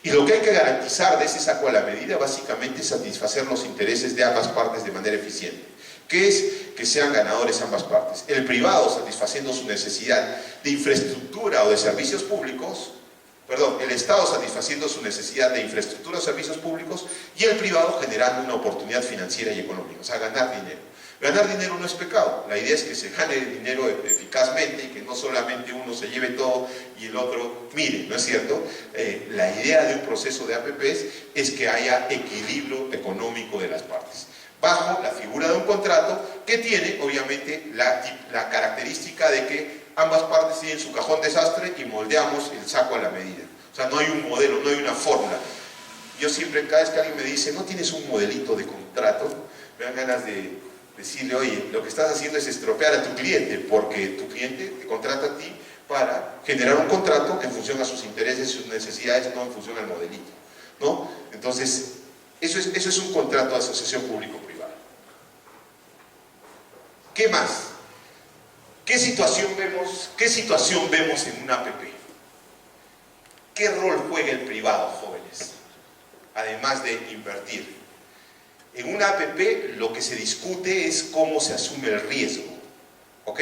Y lo que hay que garantizar de ese saco a la medida, básicamente, es satisfacer los intereses de ambas partes de manera eficiente. ¿Qué es? Que sean ganadores ambas partes. El privado satisfaciendo su necesidad de infraestructura o de servicios públicos, el Estado satisfaciendo su necesidad de infraestructura o servicios públicos, y el privado generando una oportunidad financiera y económica, o sea, ganar dinero. Ganar dinero no es pecado, la idea es que se gane el dinero eficazmente y que no solamente uno se lleve todo y el otro mire, ¿no es cierto? La idea de un proceso de APPs es que haya equilibrio económico de las partes, bajo la figura de un contrato que tiene obviamente la característica de que ambas partes tienen su cajón desastre y moldeamos el saco a la medida. O sea, no hay un modelo, no hay una fórmula. Yo siempre, cada vez que alguien me dice, ¿no tienes un modelito de contrato?, me dan ganas de decirle, oye, lo que estás haciendo es estropear a tu cliente, porque tu cliente te contrata a ti para generar un contrato en función a sus intereses, sus necesidades, no en función al modelito, ¿no? Entonces, eso es un contrato de asociación público-privada. ¿Qué más? ¿Qué situación vemos en una APP? ¿Qué rol juega el privado, jóvenes? Además de invertir. En una APP lo que se discute es cómo se asume el riesgo. ¿Ok?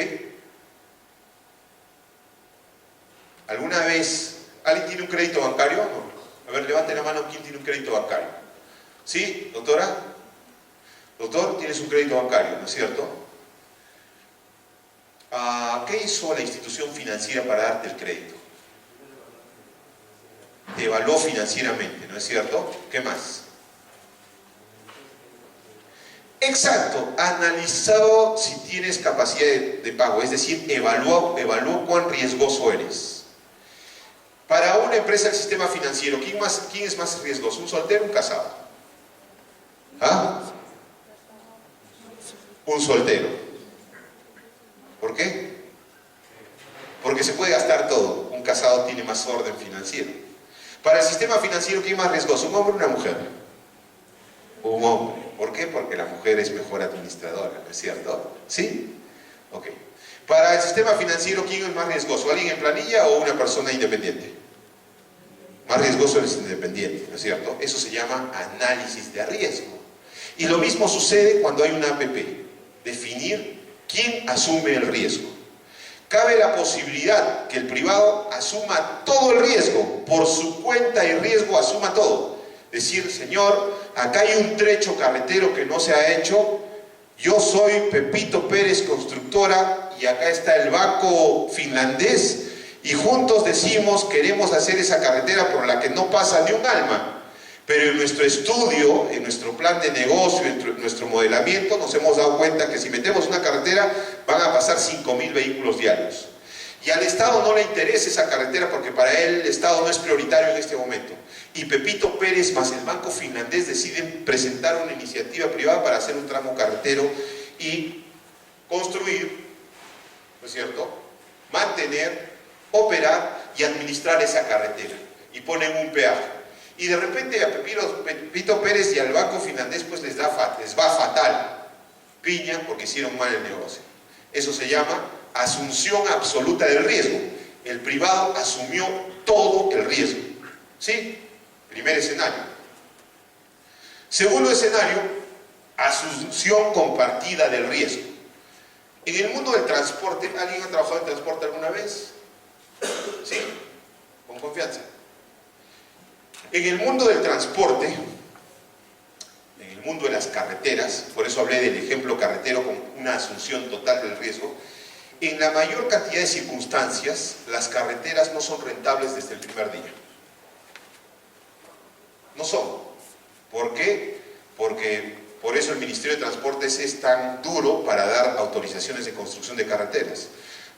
¿Alguna vez alguien tiene un crédito bancario? No. A ver, levante la mano, ¿quién tiene un crédito bancario? ¿Sí, doctora? Doctor, tienes un crédito bancario, ¿no es cierto? ¿Qué hizo la institución financiera para darte el crédito? Te evaluó financieramente, ¿no es cierto? ¿Qué más? Exacto, analizó si tienes capacidad de pago, es decir, evaluó cuán riesgoso eres. Para una empresa del sistema financiero, ¿quién es más riesgoso? ¿Un soltero o un casado? ¿Ah? Un soltero. ¿Por qué? Porque se puede gastar todo. Un casado tiene más orden financiero. Para el sistema financiero, ¿quién es más riesgoso? ¿Un hombre o una mujer? Un hombre. ¿Por qué? Porque la mujer es mejor administradora, ¿no es cierto? ¿Sí? Ok. Para el sistema financiero, ¿quién es más riesgoso? ¿Alguien en planilla o una persona independiente? Más riesgoso es el independiente, ¿no es cierto? Eso se llama análisis de riesgo. Y lo mismo sucede cuando hay una APP. Definir quién asume el riesgo. Cabe la posibilidad que el privado asuma todo el riesgo, por su cuenta y riesgo asuma todo. Decir, señor, acá hay un trecho carretero que no se ha hecho, yo soy Pepito Pérez Constructora y acá está el banco finlandés y juntos decimos queremos hacer esa carretera por la que no pasa ni un alma, pero en nuestro estudio, en nuestro plan de negocio, en nuestro modelamiento nos hemos dado cuenta que si metemos una carretera van a pasar 5.000 vehículos diarios y al Estado no le interesa esa carretera porque para él el Estado no es prioritario en este momento. Y Pepito Pérez más el banco finlandés deciden presentar una iniciativa privada para hacer un tramo carretero y construir, ¿no es cierto?, mantener, operar y administrar esa carretera. Y ponen un peaje. Y de repente a Pepito Pérez y al banco finlandés pues les va fatal. Piña porque hicieron mal el negocio. Eso se llama asunción absoluta del riesgo. El privado asumió todo el riesgo. ¿Sí? Primer escenario. Segundo escenario, asunción compartida del riesgo. En el mundo del transporte, ¿alguien ha trabajado en transporte alguna vez? ¿Sí? Con confianza. En el mundo del transporte, en el mundo de las carreteras, por eso hablé del ejemplo carretero con una asunción total del riesgo, en la mayor cantidad de circunstancias, las carreteras no son rentables desde el primer día. No son. ¿Por qué? Porque por eso el Ministerio de Transportes es tan duro para dar autorizaciones de construcción de carreteras.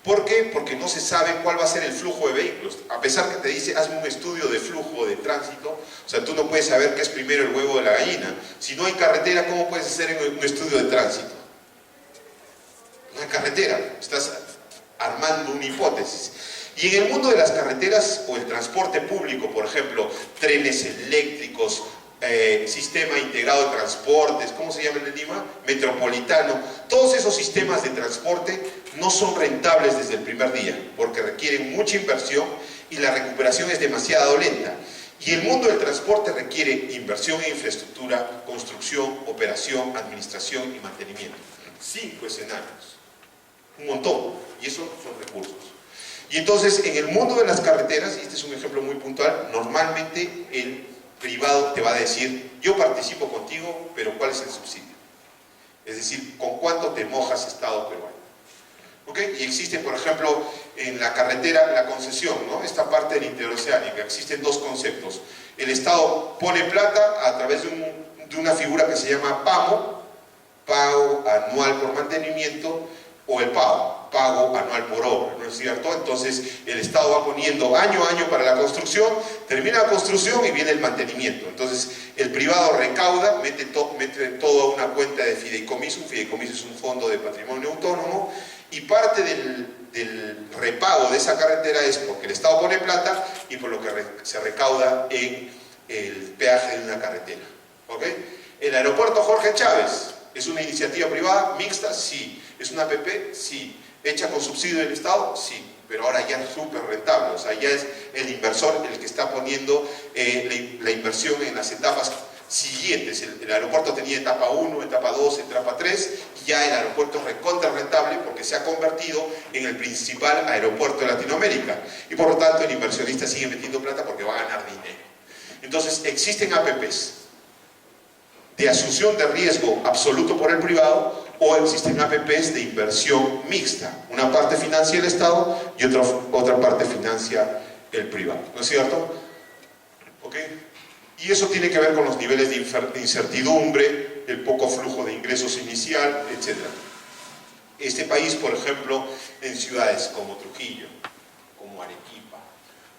¿Por qué? Porque no se sabe cuál va a ser el flujo de vehículos. A pesar que te dice, hazme un estudio de flujo de tránsito, o sea, tú no puedes saber qué es primero el huevo de la gallina. Si no hay carretera, ¿cómo puedes hacer un estudio de tránsito? No hay carretera, estás armando una hipótesis. Y en el mundo de las carreteras o el transporte público, por ejemplo, trenes eléctricos, sistema integrado de transportes, ¿cómo se llama en Lima? Metropolitano. Todos esos sistemas de transporte no son rentables desde el primer día, porque requieren mucha inversión y la recuperación es demasiado lenta. Y el mundo del transporte requiere inversión en infraestructura, construcción, operación, administración y mantenimiento. 5 escenarios. Un montón. Y esos son recursos. Y entonces, en el mundo de las carreteras, y este es un ejemplo muy puntual, normalmente el privado te va a decir, yo participo contigo, pero ¿cuál es el subsidio? Es decir, ¿con cuánto te mojas, Estado peruano? ¿Ok? Y existe, por ejemplo, en la carretera, la concesión, ¿no? Esta parte de la interoceánica, existen dos conceptos. El Estado pone plata a través de una figura que se llama PAMO, pago anual por mantenimiento, o el pago anual por obra, ¿no es cierto? Entonces el Estado va poniendo año a año para la construcción, termina la construcción y viene el mantenimiento. Entonces el privado recauda, mete todo a una cuenta de fideicomiso. Un fideicomiso es un fondo de patrimonio autónomo, y parte del repago de esa carretera es porque el Estado pone plata y por lo que se recauda en el peaje de una carretera. ¿Ok? El aeropuerto Jorge Chávez es una iniciativa privada mixta, sí. ¿Es una APP? Sí. ¿Hecha con subsidio del Estado? Sí. Pero ahora ya es súper rentable, o sea, ya es el inversor el que está poniendo la inversión en las etapas siguientes. El aeropuerto tenía etapa 1, etapa 2, etapa 3, y ya el aeropuerto es recontra rentable porque se ha convertido en el principal aeropuerto de Latinoamérica, y por lo tanto el inversionista sigue metiendo plata porque va a ganar dinero. Entonces existen APPs de asunción de riesgo absoluto por el privado, o existen APPs de inversión mixta. Una parte financia el Estado y otra parte financia el privado. ¿No es cierto? ¿Ok? Y eso tiene que ver con los niveles de incertidumbre, el poco flujo de ingresos inicial, etc. Este país, por ejemplo, en ciudades como Trujillo, como Arequipa,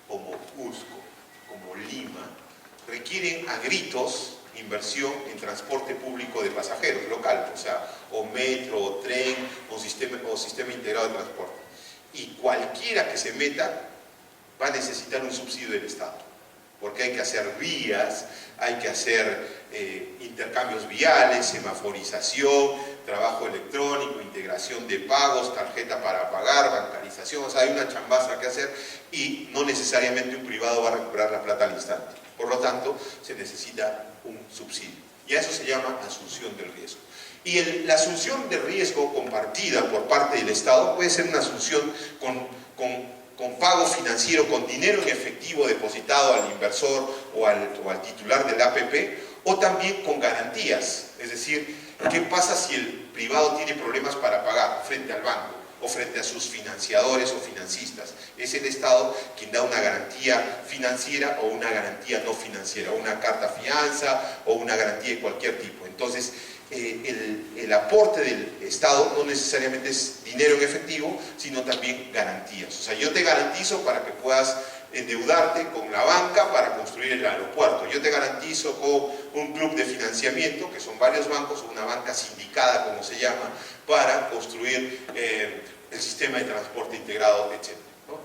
como Cusco, como Lima, requieren a gritos inversión en transporte público de pasajeros local, o sea, o metro, o tren, o sistema integrado de transporte. Y cualquiera que se meta va a necesitar un subsidio del Estado, porque hay que hacer vías, hay que hacer intercambios viales, semaforización, trabajo electrónico, integración de pagos, tarjeta para pagar, bancarización. O sea, hay una chambaza que hacer, y no necesariamente un privado va a recuperar la plata al instante. Por lo tanto, se necesita un subsidio. Y a eso se llama asunción del riesgo. Y la asunción de riesgo compartida por parte del Estado puede ser una asunción con pago financiero, con dinero en efectivo depositado al inversor o al titular del APP, o también con garantías. Es decir, ¿qué pasa si el privado tiene problemas para pagar frente al banco o frente a sus financiadores o financistas? Es el Estado quien da una garantía financiera o una garantía no financiera, una carta fianza o una garantía de cualquier tipo. Entonces, el aporte del Estado no necesariamente es dinero en efectivo, sino también garantías. O sea, yo te garantizo para que puedas endeudarte con la banca para construir el aeropuerto. Yo te garantizo con un club de financiamiento, que son varios bancos, o una banca sindicada, como se llama, para construir el sistema de transporte integrado, etc. ¿no?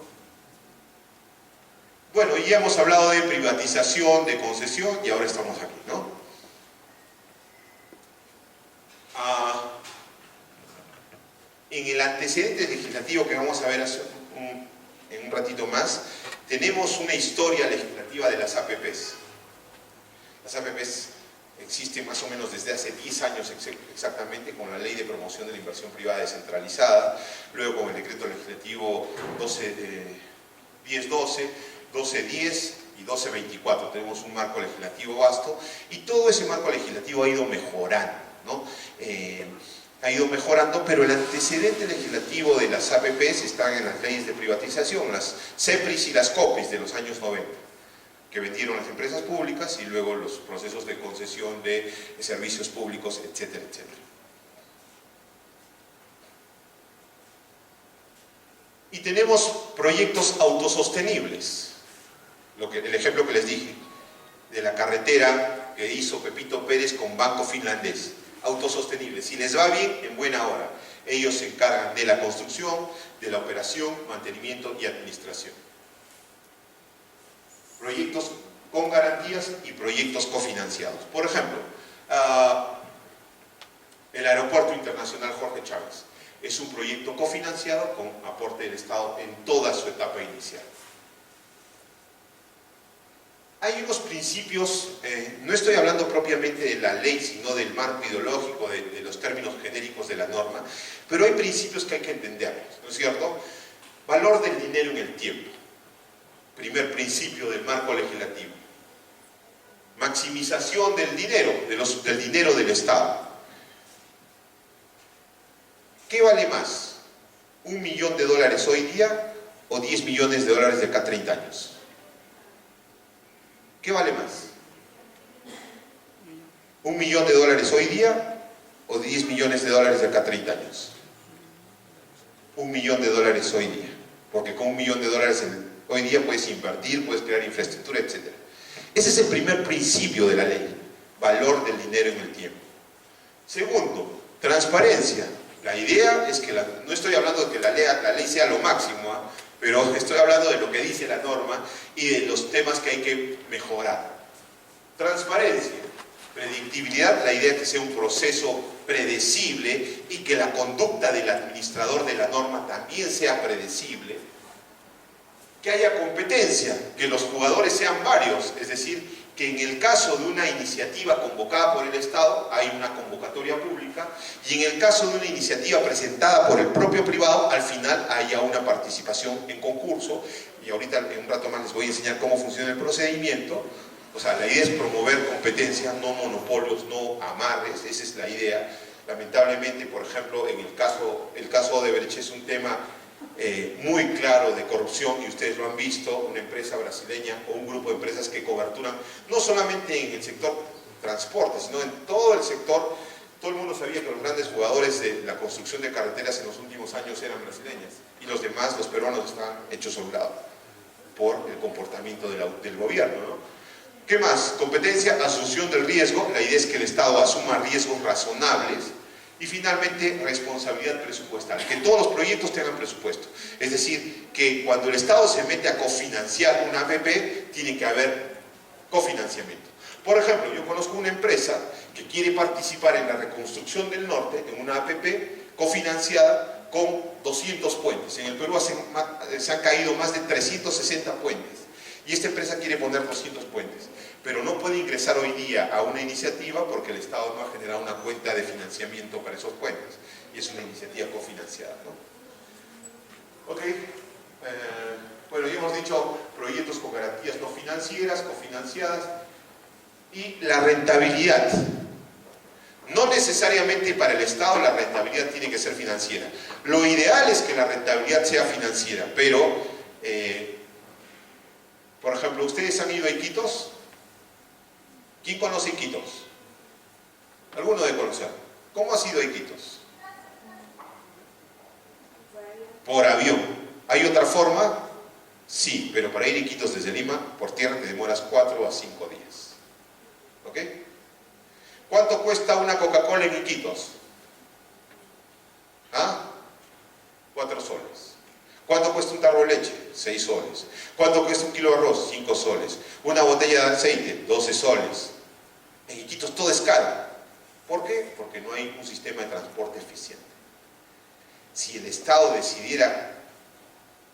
Bueno, ya hemos hablado de privatización, de concesión, y ahora estamos aquí, ¿no? En el antecedente legislativo que vamos a ver en un ratito más, tenemos una historia legislativa de las APPs. Las APPs existen más o menos desde hace 10 años exactamente, con la Ley de Promoción de la Inversión Privada Descentralizada, luego con el Decreto Legislativo 1012, 1210 y 1224. Tenemos un marco legislativo vasto, y todo ese marco legislativo ha ido mejorando, ¿no? Ha ido mejorando, pero el antecedente legislativo de las APPs están en las leyes de privatización, las CEPRIS y las COPIS de los años 90, que vendieron las empresas públicas, y luego los procesos de concesión de servicios públicos, etcétera, etcétera. Y tenemos proyectos autosostenibles, el ejemplo que les dije, de la carretera que hizo Pepito Pérez con Banco Finlandés. Autosostenibles. Si les va bien, en buena hora. Ellos se encargan de la construcción, de la operación, mantenimiento y administración. Proyectos con garantías y proyectos cofinanciados. Por ejemplo, el Aeropuerto Internacional Jorge Chávez es un proyecto cofinanciado con aporte del Estado en toda su etapa inicial. Hay unos principios, no estoy hablando propiamente de la ley, sino del marco ideológico, de los términos genéricos de la norma, pero hay principios que hay que entender, ¿no es cierto? Valor del dinero en el tiempo, primer principio del marco legislativo. Maximización del dinero, del dinero del Estado. ¿Qué vale más? ¿$1 millón hoy día o 10 millones de dólares de acá a 30 años? ¿Qué vale más? ¿$1 millón hoy día o 10 millones de dólares de acá a 30 años? $1 millón hoy día, porque con $1 millón hoy día puedes invertir, puedes crear infraestructura, etc. Ese es el primer principio de la ley, valor del dinero en el tiempo. Segundo, transparencia. La idea es que, no estoy hablando de que la ley sea lo máximo, pero estoy hablando de lo que dice la norma y de los temas que hay que mejorar. Transparencia, predictibilidad, la idea es que sea un proceso predecible y que la conducta del administrador de la norma también sea predecible. Que haya competencia, que los jugadores sean varios, es decir, que en el caso de una iniciativa convocada por el Estado hay una convocatoria pública y en el caso de una iniciativa presentada por el propio privado, al final haya una participación en concurso, y ahorita en un rato más les voy a enseñar cómo funciona el procedimiento. O sea, la idea es promover competencia, no monopolios, no amarres, esa es la idea. Lamentablemente, por ejemplo, en el caso Odebrecht es un tema muy claro de corrupción, y ustedes lo han visto, una empresa brasileña o un grupo de empresas que coberturan no solamente en el sector transporte, sino en todo el sector. Todo el mundo sabía que los grandes jugadores de la construcción de carreteras en los últimos años eran brasileñas, y los demás, los peruanos, estaban hechos a un lado por el comportamiento del gobierno, ¿no? ¿Qué más? Competencia, asunción del riesgo. La idea es que el Estado asuma riesgos razonables. Y finalmente, responsabilidad presupuestal, que todos los proyectos tengan presupuesto. Es decir, que cuando el Estado se mete a cofinanciar una APP, tiene que haber cofinanciamiento. Por ejemplo, yo conozco una empresa que quiere participar en la reconstrucción del norte, en una APP cofinanciada con 200 puentes. En el Perú se han caído más de 360 puentes. Y esta empresa quiere poner 200 puentes, pero no puede ingresar hoy día a una iniciativa porque el Estado no ha generado una cuenta de financiamiento para esos puentes, y es una iniciativa cofinanciada, ¿no? Ok, bueno, ya hemos dicho proyectos con garantías no financieras, cofinanciadas, y la rentabilidad. No necesariamente para el Estado la rentabilidad tiene que ser financiera. Lo ideal es que la rentabilidad sea financiera, pero por ejemplo, ¿ustedes han ido a Iquitos? ¿Quién conoce Iquitos? ¿Alguno debe conocer? ¿Cómo has ido a Iquitos? Por avión. ¿Hay otra forma? Sí, pero para ir a Iquitos desde Lima, por tierra te demoras 4 a 5 días. ¿Ok? ¿Cuánto cuesta una Coca-Cola en Iquitos? ¿Ah? 4 soles. ¿Cuánto cuesta un tarro de leche? 6 soles. ¿Cuánto cuesta un kilo de arroz? 5 soles. Una botella de aceite, 12 soles. En Iquitos todo es caro. ¿Por qué? Porque no hay un sistema de transporte eficiente. Si el Estado decidiera,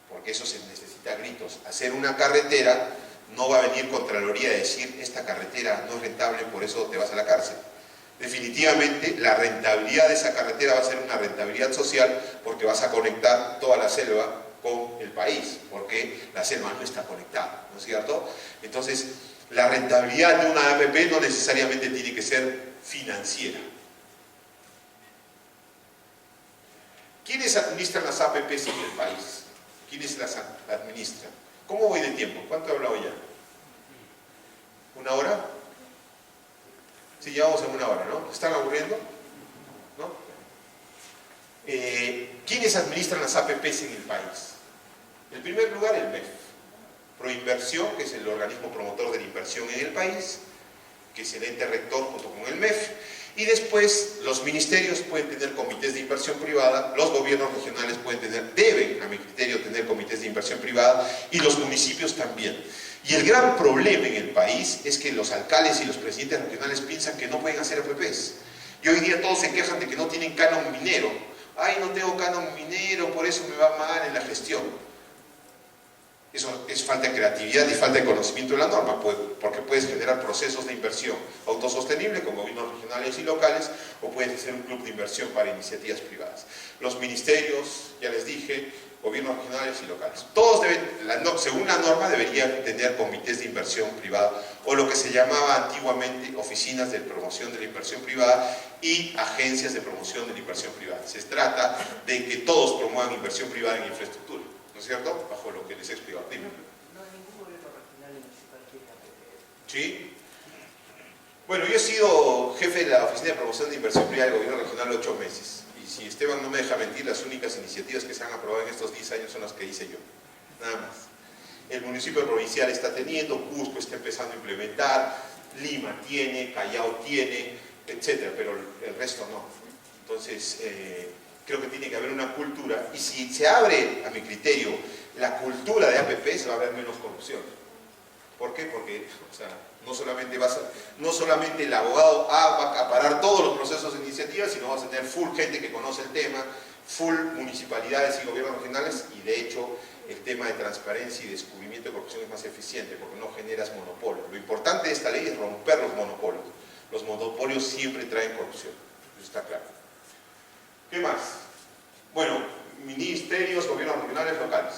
porque eso se necesita a gritos, hacer una carretera, no va a venir Contraloría a decir esta carretera no es rentable, por eso te vas a la cárcel. Definitivamente la rentabilidad de esa carretera va a ser una rentabilidad social, porque vas a conectar toda la selva con el país, porque la selva no está conectada, ¿no es cierto? Entonces, la rentabilidad de una APP no necesariamente tiene que ser financiera. ¿Quiénes administran las APPs en el país? ¿Quiénes las administran? ¿Cómo voy de tiempo? ¿Cuánto he hablado ya? ¿1 hora? Sí, llevamos en 1 hora, ¿no? ¿Están aburriendo? ¿No? ¿Quiénes administran las APPs en el país? En primer lugar, el MEF. Proinversión, que es el organismo promotor de la inversión en el país, que es el ente rector junto con el MEF. Y después, los ministerios pueden tener comités de inversión privada, los gobiernos regionales deben, a mi criterio, tener comités de inversión privada, y los municipios también. Y el gran problema en el país es que los alcaldes y los presidentes regionales piensan que no pueden hacer APPs. Y hoy día todos se quejan de que no tienen canon minero. Ay, no tengo canon minero, por eso me va mal en la gestión. Eso es falta de creatividad y falta de conocimiento de la norma, porque puedes generar procesos de inversión autosostenible con gobiernos regionales y locales, o puedes hacer un club de inversión para iniciativas privadas. Los ministerios, ya les dije, gobiernos regionales y locales. Todos deben, según la norma, deberían tener comités de inversión privada o lo que se llamaba antiguamente oficinas de promoción de la inversión privada y agencias de promoción de la inversión privada. Se trata de que todos promuevan inversión privada en infraestructura, ¿no es cierto? Bajo lo que les he explicado. Dime. No hay ningún gobierno regional y municipal quiere APP. ¿Sí? Bueno, yo he sido jefe de la Oficina de Promoción de Inversión Privada del Gobierno Regional 8 meses. Y si Esteban no me deja mentir, las únicas iniciativas que se han aprobado en estos 10 años son las que hice yo. Nada más. El municipio provincial está teniendo, Cusco está empezando a implementar, Lima tiene, Callao tiene, etcétera, pero el resto no. Entonces, creo que tiene que haber una cultura, y si se abre, a mi criterio, la cultura de APPs, va a haber menos corrupción. ¿Por qué? Porque, o sea, no solamente el abogado A va a acaparar todos los procesos de iniciativa, sino vas a tener full gente que conoce el tema, full municipalidades y gobiernos regionales, y de hecho el tema de transparencia y descubrimiento de corrupción es más eficiente porque no generas monopolios. Lo importante de esta ley es romper los monopolios. Los monopolios siempre traen corrupción, eso está claro. ¿Qué más? Bueno, ministerios, gobiernos regionales, locales.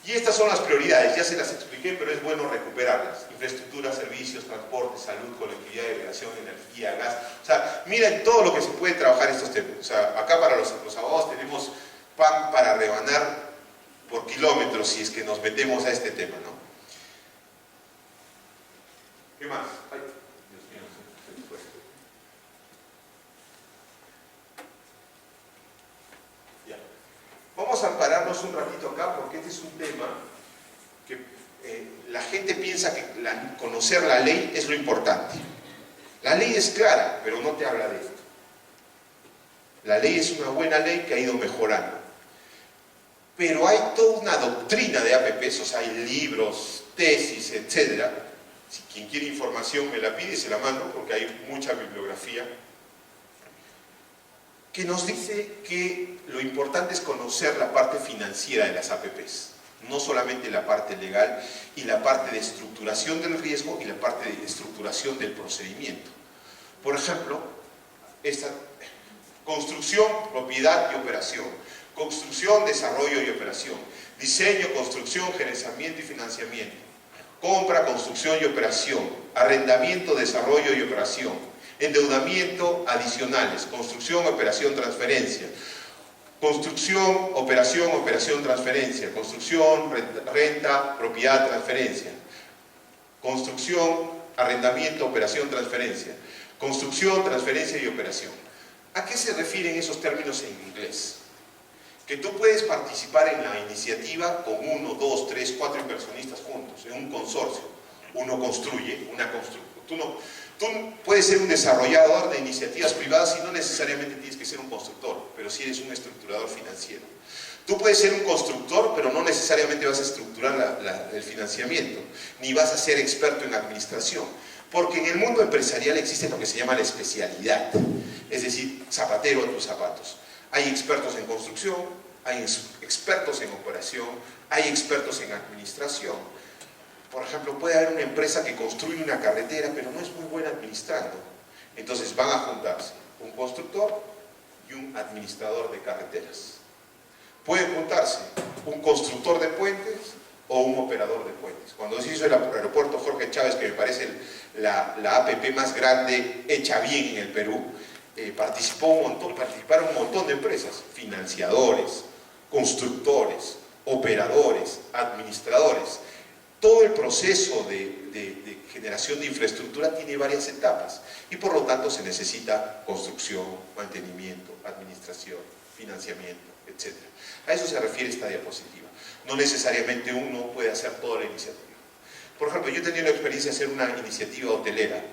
Y estas son las prioridades, ya se las expliqué, pero es bueno recuperarlas. Infraestructura, servicios, transporte, salud, conectividad, educación, energía, gas. O sea, miren todo lo que se puede trabajar estos temas. O sea, acá para los abogados tenemos pan para rebanar por kilómetros si es que nos metemos a este tema, ¿no? ¿Qué más? Ay, Dios mío, se me fue. Ya. Vamos a pararnos un ratito acá porque este es un tema que la gente piensa que conocer la ley es lo importante. La ley es clara, pero no te habla de esto. La ley es una buena ley que ha ido mejorando. Pero hay toda una doctrina de APPs, o sea, hay libros, tesis, etc. Si quien quiere información me la pide y se la mando porque hay mucha bibliografía que nos dice que lo importante es conocer la parte financiera de las APPs, no solamente la parte legal y la parte de estructuración del riesgo y la parte de estructuración del procedimiento. Por ejemplo, esta construcción, propiedad y operación, construcción, desarrollo y operación, diseño, construcción, gerenciamiento y financiamiento, compra, construcción y operación, arrendamiento, desarrollo y operación, endeudamiento adicionales, construcción, operación, transferencia, construcción, operación, transferencia, construcción, renta, propiedad, transferencia, construcción, arrendamiento, operación, transferencia, construcción, transferencia y operación. ¿A qué se refieren esos términos en inglés? Que tú puedes participar en la iniciativa con 1, 2, 3, 4 inversionistas juntos, en un consorcio. Uno construye, tú puedes ser un desarrollador de iniciativas privadas y no necesariamente tienes que ser un constructor, pero sí eres un estructurador financiero. Tú puedes ser un constructor, pero no necesariamente vas a estructurar el financiamiento, ni vas a ser experto en administración, porque en el mundo empresarial existe lo que se llama la especialidad, es decir, zapatero a tus zapatos. Hay expertos en construcción, hay expertos en operación, hay expertos en administración. Por ejemplo, puede haber una empresa que construye una carretera, pero no es muy buena administrando. Entonces van a juntarse un constructor y un administrador de carreteras. Pueden juntarse un constructor de puentes o un operador de puentes. Cuando se hizo el aeropuerto Jorge Chávez, que me parece la APP más grande hecha bien en el Perú, participaron un montón de empresas, financiadores, constructores, operadores, administradores. Todo el proceso de generación de infraestructura tiene varias etapas y por lo tanto se necesita construcción, mantenimiento, administración, financiamiento, etc. A eso se refiere esta diapositiva. No necesariamente uno puede hacer toda la iniciativa. Por ejemplo, yo he tenido la experiencia de hacer una iniciativa hotelera,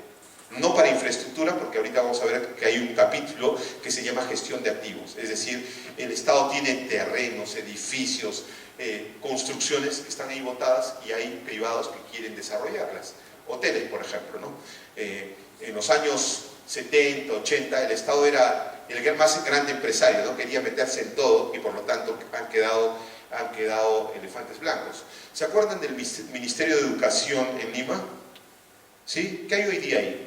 no para infraestructura, porque ahorita vamos a ver que hay un capítulo que se llama gestión de activos, es decir, el Estado tiene terrenos, edificios, construcciones que están ahí botadas y hay privados que quieren desarrollarlas. Hoteles, por ejemplo, ¿no? En los años 70, 80, el Estado era el más grande empresario, ¿no? Quería meterse en todo y por lo tanto han quedado elefantes blancos. ¿Se acuerdan del Ministerio de Educación en Lima? ¿Sí? ¿Qué hay hoy día ahí?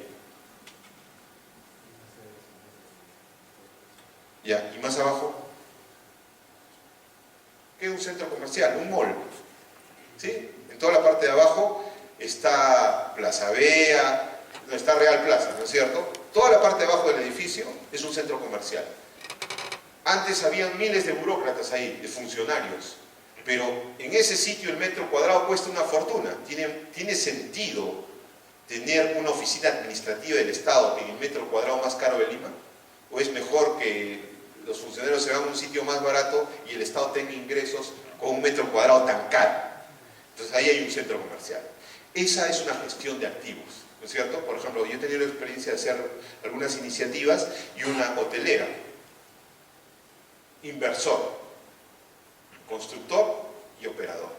Ya, y más abajo, ¿qué es un centro comercial? Un mall. ¿Sí? En toda la parte de abajo está Plaza Vea, no, está Real Plaza, ¿no es cierto? Toda la parte de abajo del edificio es un centro comercial. Antes habían miles de burócratas ahí, de funcionarios, pero en ese sitio el metro cuadrado cuesta una fortuna. ¿Tiene sentido tener una oficina administrativa del Estado en el metro cuadrado más caro de Lima? ¿O es mejor que los funcionarios se van a un sitio más barato y el Estado tenga ingresos con un metro cuadrado tan caro? Entonces ahí hay un centro comercial. Esa es una gestión de activos, ¿no es cierto? Por ejemplo, yo he tenido la experiencia de hacer algunas iniciativas y una hotelera. Inversor, constructor y operador.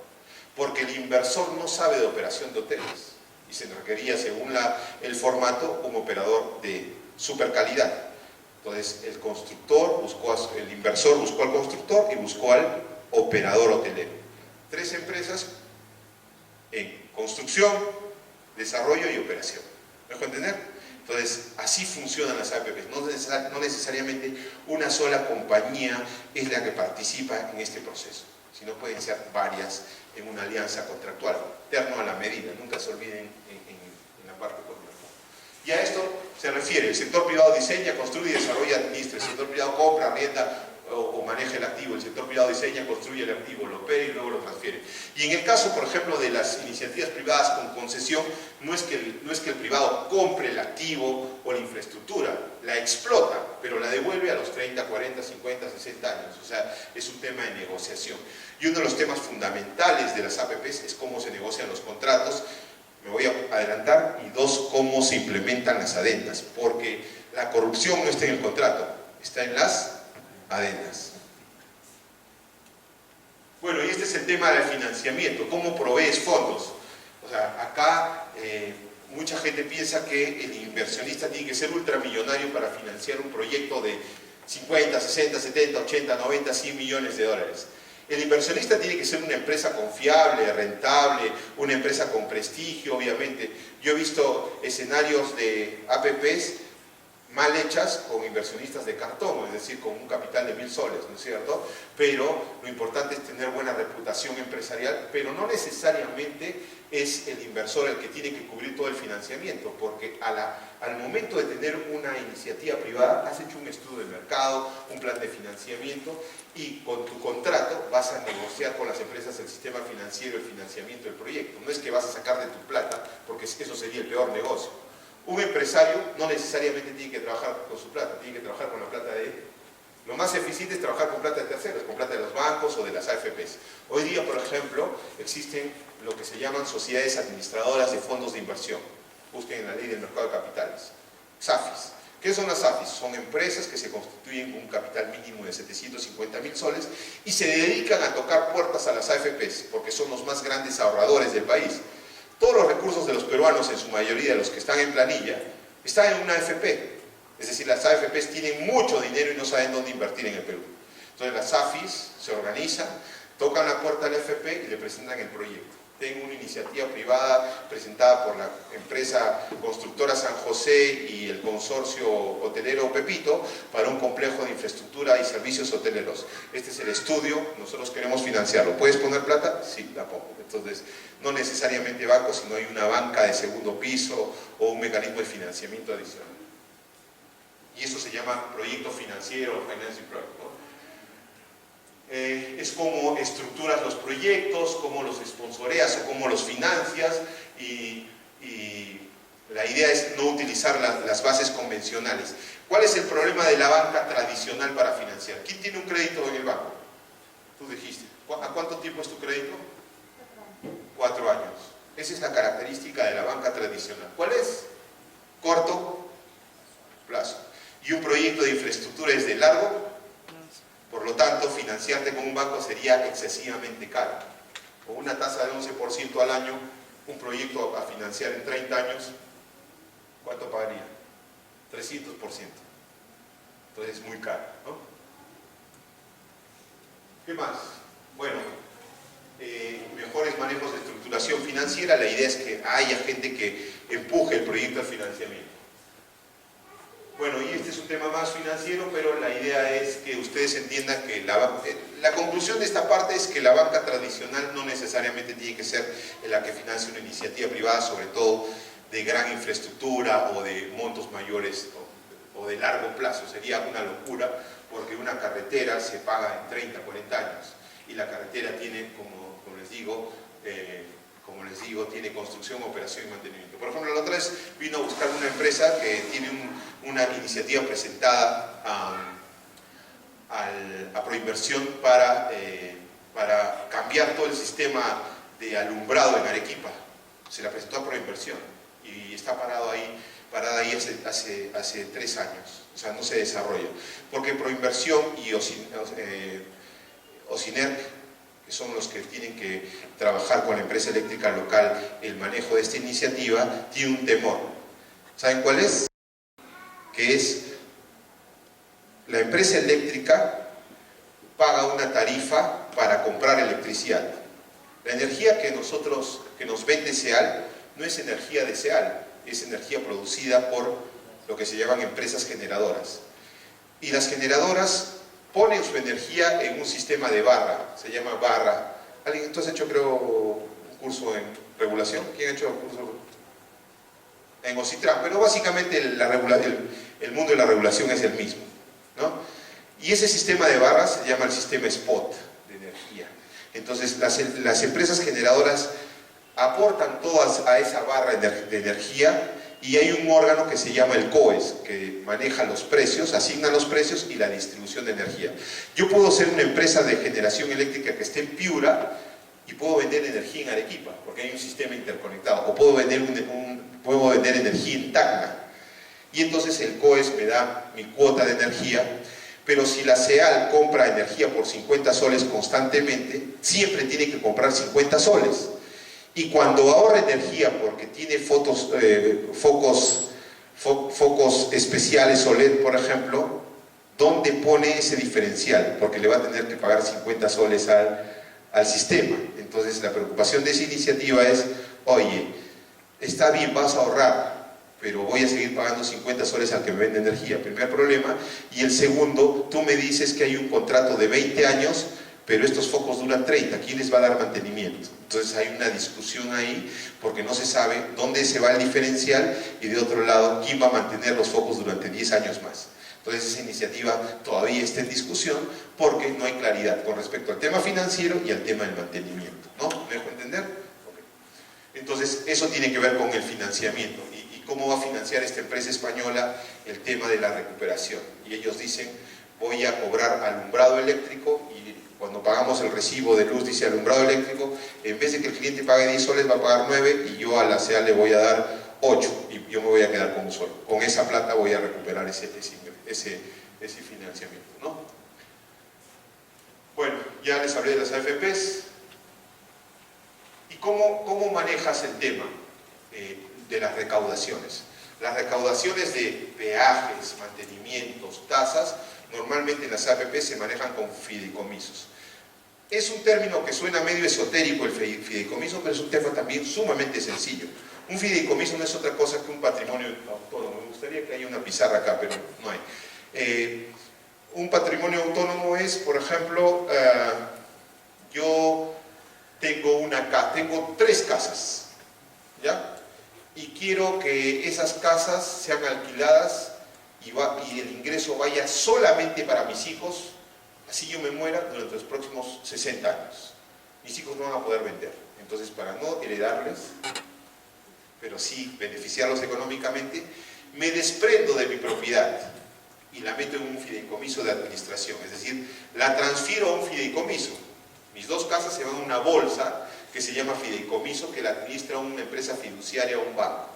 Porque el inversor no sabe de operación de hoteles y se requería, según el formato, un operador de super calidad. Entonces el inversor buscó al constructor y buscó al operador hotelero. 3 empresas en construcción, desarrollo y operación. ¿Me dejo entender? Entonces, así funcionan las APPs. No necesariamente una sola compañía es la que participa en este proceso, sino pueden ser varias en una alianza contractual, terno a la medida. Nunca se olviden en la parte contractual. Y a esto se refiere: el sector privado diseña, construye, desarrolla, administra. El sector privado compra, arrienda o maneja el activo. El sector privado diseña, construye el activo, lo opera y luego lo transfiere. Y en el caso, por ejemplo, de las iniciativas privadas con concesión, no es que el privado compre el activo o la infraestructura, la explota, pero la devuelve a los 30, 40, 50, 60 años. O sea, es un tema de negociación. Y uno de los temas fundamentales de las APPs es cómo se negocian los contratos. Me voy a adelantar. Y 2, cómo se implementan las adendas, porque la corrupción no está en el contrato, está en las adendas. Bueno, y este es el tema del financiamiento. ¿Cómo provees fondos? O sea, acá mucha gente piensa que el inversionista tiene que ser ultramillonario para financiar un proyecto de 50, 60, 70, 80, 90, 100 millones de dólares. El inversionista tiene que ser una empresa confiable, rentable, una empresa con prestigio, obviamente. Yo he visto escenarios de APPs mal hechas con inversionistas de cartón, es decir, con un capital de 1000 soles, ¿no es cierto? Pero lo importante es tener buena reputación empresarial, pero no necesariamente es el inversor el que tiene que cubrir todo el financiamiento, porque al momento de tener una iniciativa privada, has hecho un estudio de mercado, un plan de financiamiento, y con tu contrato vas a negociar con las empresas el sistema financiero, el financiamiento del proyecto. No es que vas a sacar de tu plata, porque eso sería el peor negocio. Un empresario no necesariamente tiene que trabajar con su plata, tiene que trabajar con la plata de él. Lo más eficiente es trabajar con plata de terceros, con plata de los bancos o de las AFPs. Hoy día, por ejemplo, existen lo que se llaman sociedades administradoras de fondos de inversión. Busquen en la ley del mercado de capitales. SAFIs. ¿Qué son las SAFIs? Son empresas que se constituyen con un capital mínimo de 750.000 soles y se dedican a tocar puertas a las AFPs, porque son los más grandes ahorradores del país. Todos los recursos de los peruanos, en su mayoría, los que están en planilla, están en una AFP. Es decir, las AFPs tienen mucho dinero y no saben dónde invertir en el Perú. Entonces las AFIs se organizan, tocan la puerta a la AFP y le presentan el proyecto. Tengo una iniciativa privada presentada por la empresa constructora San José y el consorcio hotelero Pepito para un complejo de infraestructura y servicios hoteleros. Este es el estudio, nosotros queremos financiarlo. ¿Puedes poner plata? Sí, la pongo. Entonces, no necesariamente banco, sino hay una banca de segundo piso o un mecanismo de financiamiento adicional. Y eso se llama proyecto financiero o financing project, ¿no? Es cómo estructuras los proyectos, cómo los sponsoreas o cómo los financias, y la idea es no utilizar las bases convencionales. ¿Cuál es el problema de la banca tradicional para financiar? ¿Quién tiene un crédito en el banco? Tú dijiste. ¿A cuánto tiempo es tu crédito? 4 años. Esa es la característica de la banca tradicional. ¿Cuál es? Corto plazo. Y un proyecto de infraestructura es de largo. Por lo tanto, financiarte con un banco sería excesivamente caro. Con una tasa de 11% al año, un proyecto a financiar en 30 años, ¿cuánto pagaría? 300%. Entonces es muy caro, ¿no? ¿Qué más? Bueno, mejores manejos de estructuración financiera. La idea es que haya gente que empuje el proyecto al financiamiento. Bueno, y este es un tema más financiero, pero la idea es que ustedes entiendan que la conclusión de esta parte es que la banca tradicional no necesariamente tiene que ser la que financie una iniciativa privada, sobre todo de gran infraestructura o de montos mayores o de largo plazo. Sería una locura, porque una carretera se paga en 30, 40 años, y la carretera tiene, como les digo, tiene construcción, operación y mantenimiento. Por ejemplo, la otra vez vino a buscar una empresa que tiene una iniciativa presentada a Proinversión para cambiar todo el sistema de alumbrado en Arequipa. Se la presentó a Proinversión y está parada ahí hace 3 años. O sea, no se desarrolla. Porque Proinversión y Ocinerc, que son los que tienen que trabajar con la empresa eléctrica local el manejo de esta iniciativa, tiene un temor. ¿Saben cuál es? Que es la empresa eléctrica paga una tarifa para comprar electricidad. La energía que nos vende SEAL no es energía de SEAL, es energía producida por lo que se llaman empresas generadoras. Y las generadoras ponen su energía en un sistema de barra, se llama barra. ¿Alguien entonces ha hecho, creo, un curso en regulación? ¿Quién ha hecho un curso en OCITRAN? Pero básicamente el mundo de la regulación es el mismo, ¿no? Y ese sistema de barras se llama el sistema spot de energía. Entonces las empresas generadoras aportan todas a esa barra de energía, y hay un órgano que se llama el COES, que maneja los precios, asigna los precios y la distribución de energía. Yo puedo ser una empresa de generación eléctrica que esté en Piura y puedo vender energía en Arequipa, porque hay un sistema interconectado, o puedo vender energía en Tacna, y entonces el COES me da mi cuota de energía. Pero si la SEAL compra energía por 50 soles constantemente, siempre tiene que comprar 50 soles. Y cuando ahorra energía porque tiene focos especiales OLED, por ejemplo, ¿dónde pone ese diferencial? Porque le va a tener que pagar 50 soles al sistema. Entonces la preocupación de esa iniciativa es, oye, está bien, vas a ahorrar, pero voy a seguir pagando 50 soles al que me vende energía. Primer problema. Y el segundo, tú me dices que hay un contrato de 20 años, pero estos focos duran 30, ¿quién les va a dar mantenimiento? Entonces hay una discusión ahí, porque no se sabe dónde se va el diferencial, y de otro lado, ¿quién va a mantener los focos durante 10 años más? Entonces esa iniciativa todavía está en discusión, porque no hay claridad con respecto al tema financiero y al tema del mantenimiento, ¿no? ¿Me dejo entender? Okay. Entonces eso tiene que ver con el financiamiento, y cómo va a financiar esta empresa española el tema de la recuperación. Y ellos dicen, voy a cobrar alumbrado eléctrico, y cuando pagamos el recibo de luz dice alumbrado eléctrico, en vez de que el cliente pague 10 soles va a pagar 9, y yo a la SEAL le voy a dar 8, y yo me voy a quedar con un solo. Con esa plata voy a recuperar ese financiamiento, ¿no? Bueno, ya les hablé de las AFPs. ¿Y cómo manejas el tema de las recaudaciones? Las recaudaciones de peajes, mantenimientos, tasas, normalmente en las AFP se manejan con fideicomisos. Es un término que suena medio esotérico, el fideicomiso, pero es un tema también sumamente sencillo. Un fideicomiso no es otra cosa que un patrimonio autónomo. Me gustaría que haya una pizarra acá, pero no hay. Un patrimonio autónomo es, por ejemplo, yo tengo 3 casas, ¿ya? Y quiero que esas casas sean alquiladas y el ingreso vaya solamente para mis hijos, así yo me muera durante los próximos 60 años. Mis hijos no van a poder vender. Entonces, para no heredarles, pero sí beneficiarlos económicamente, me desprendo de mi propiedad y la meto en un fideicomiso de administración. Es decir, la transfiero a un fideicomiso. Mis 2 casas se van a una bolsa que se llama fideicomiso, que la administra una empresa fiduciaria o un banco.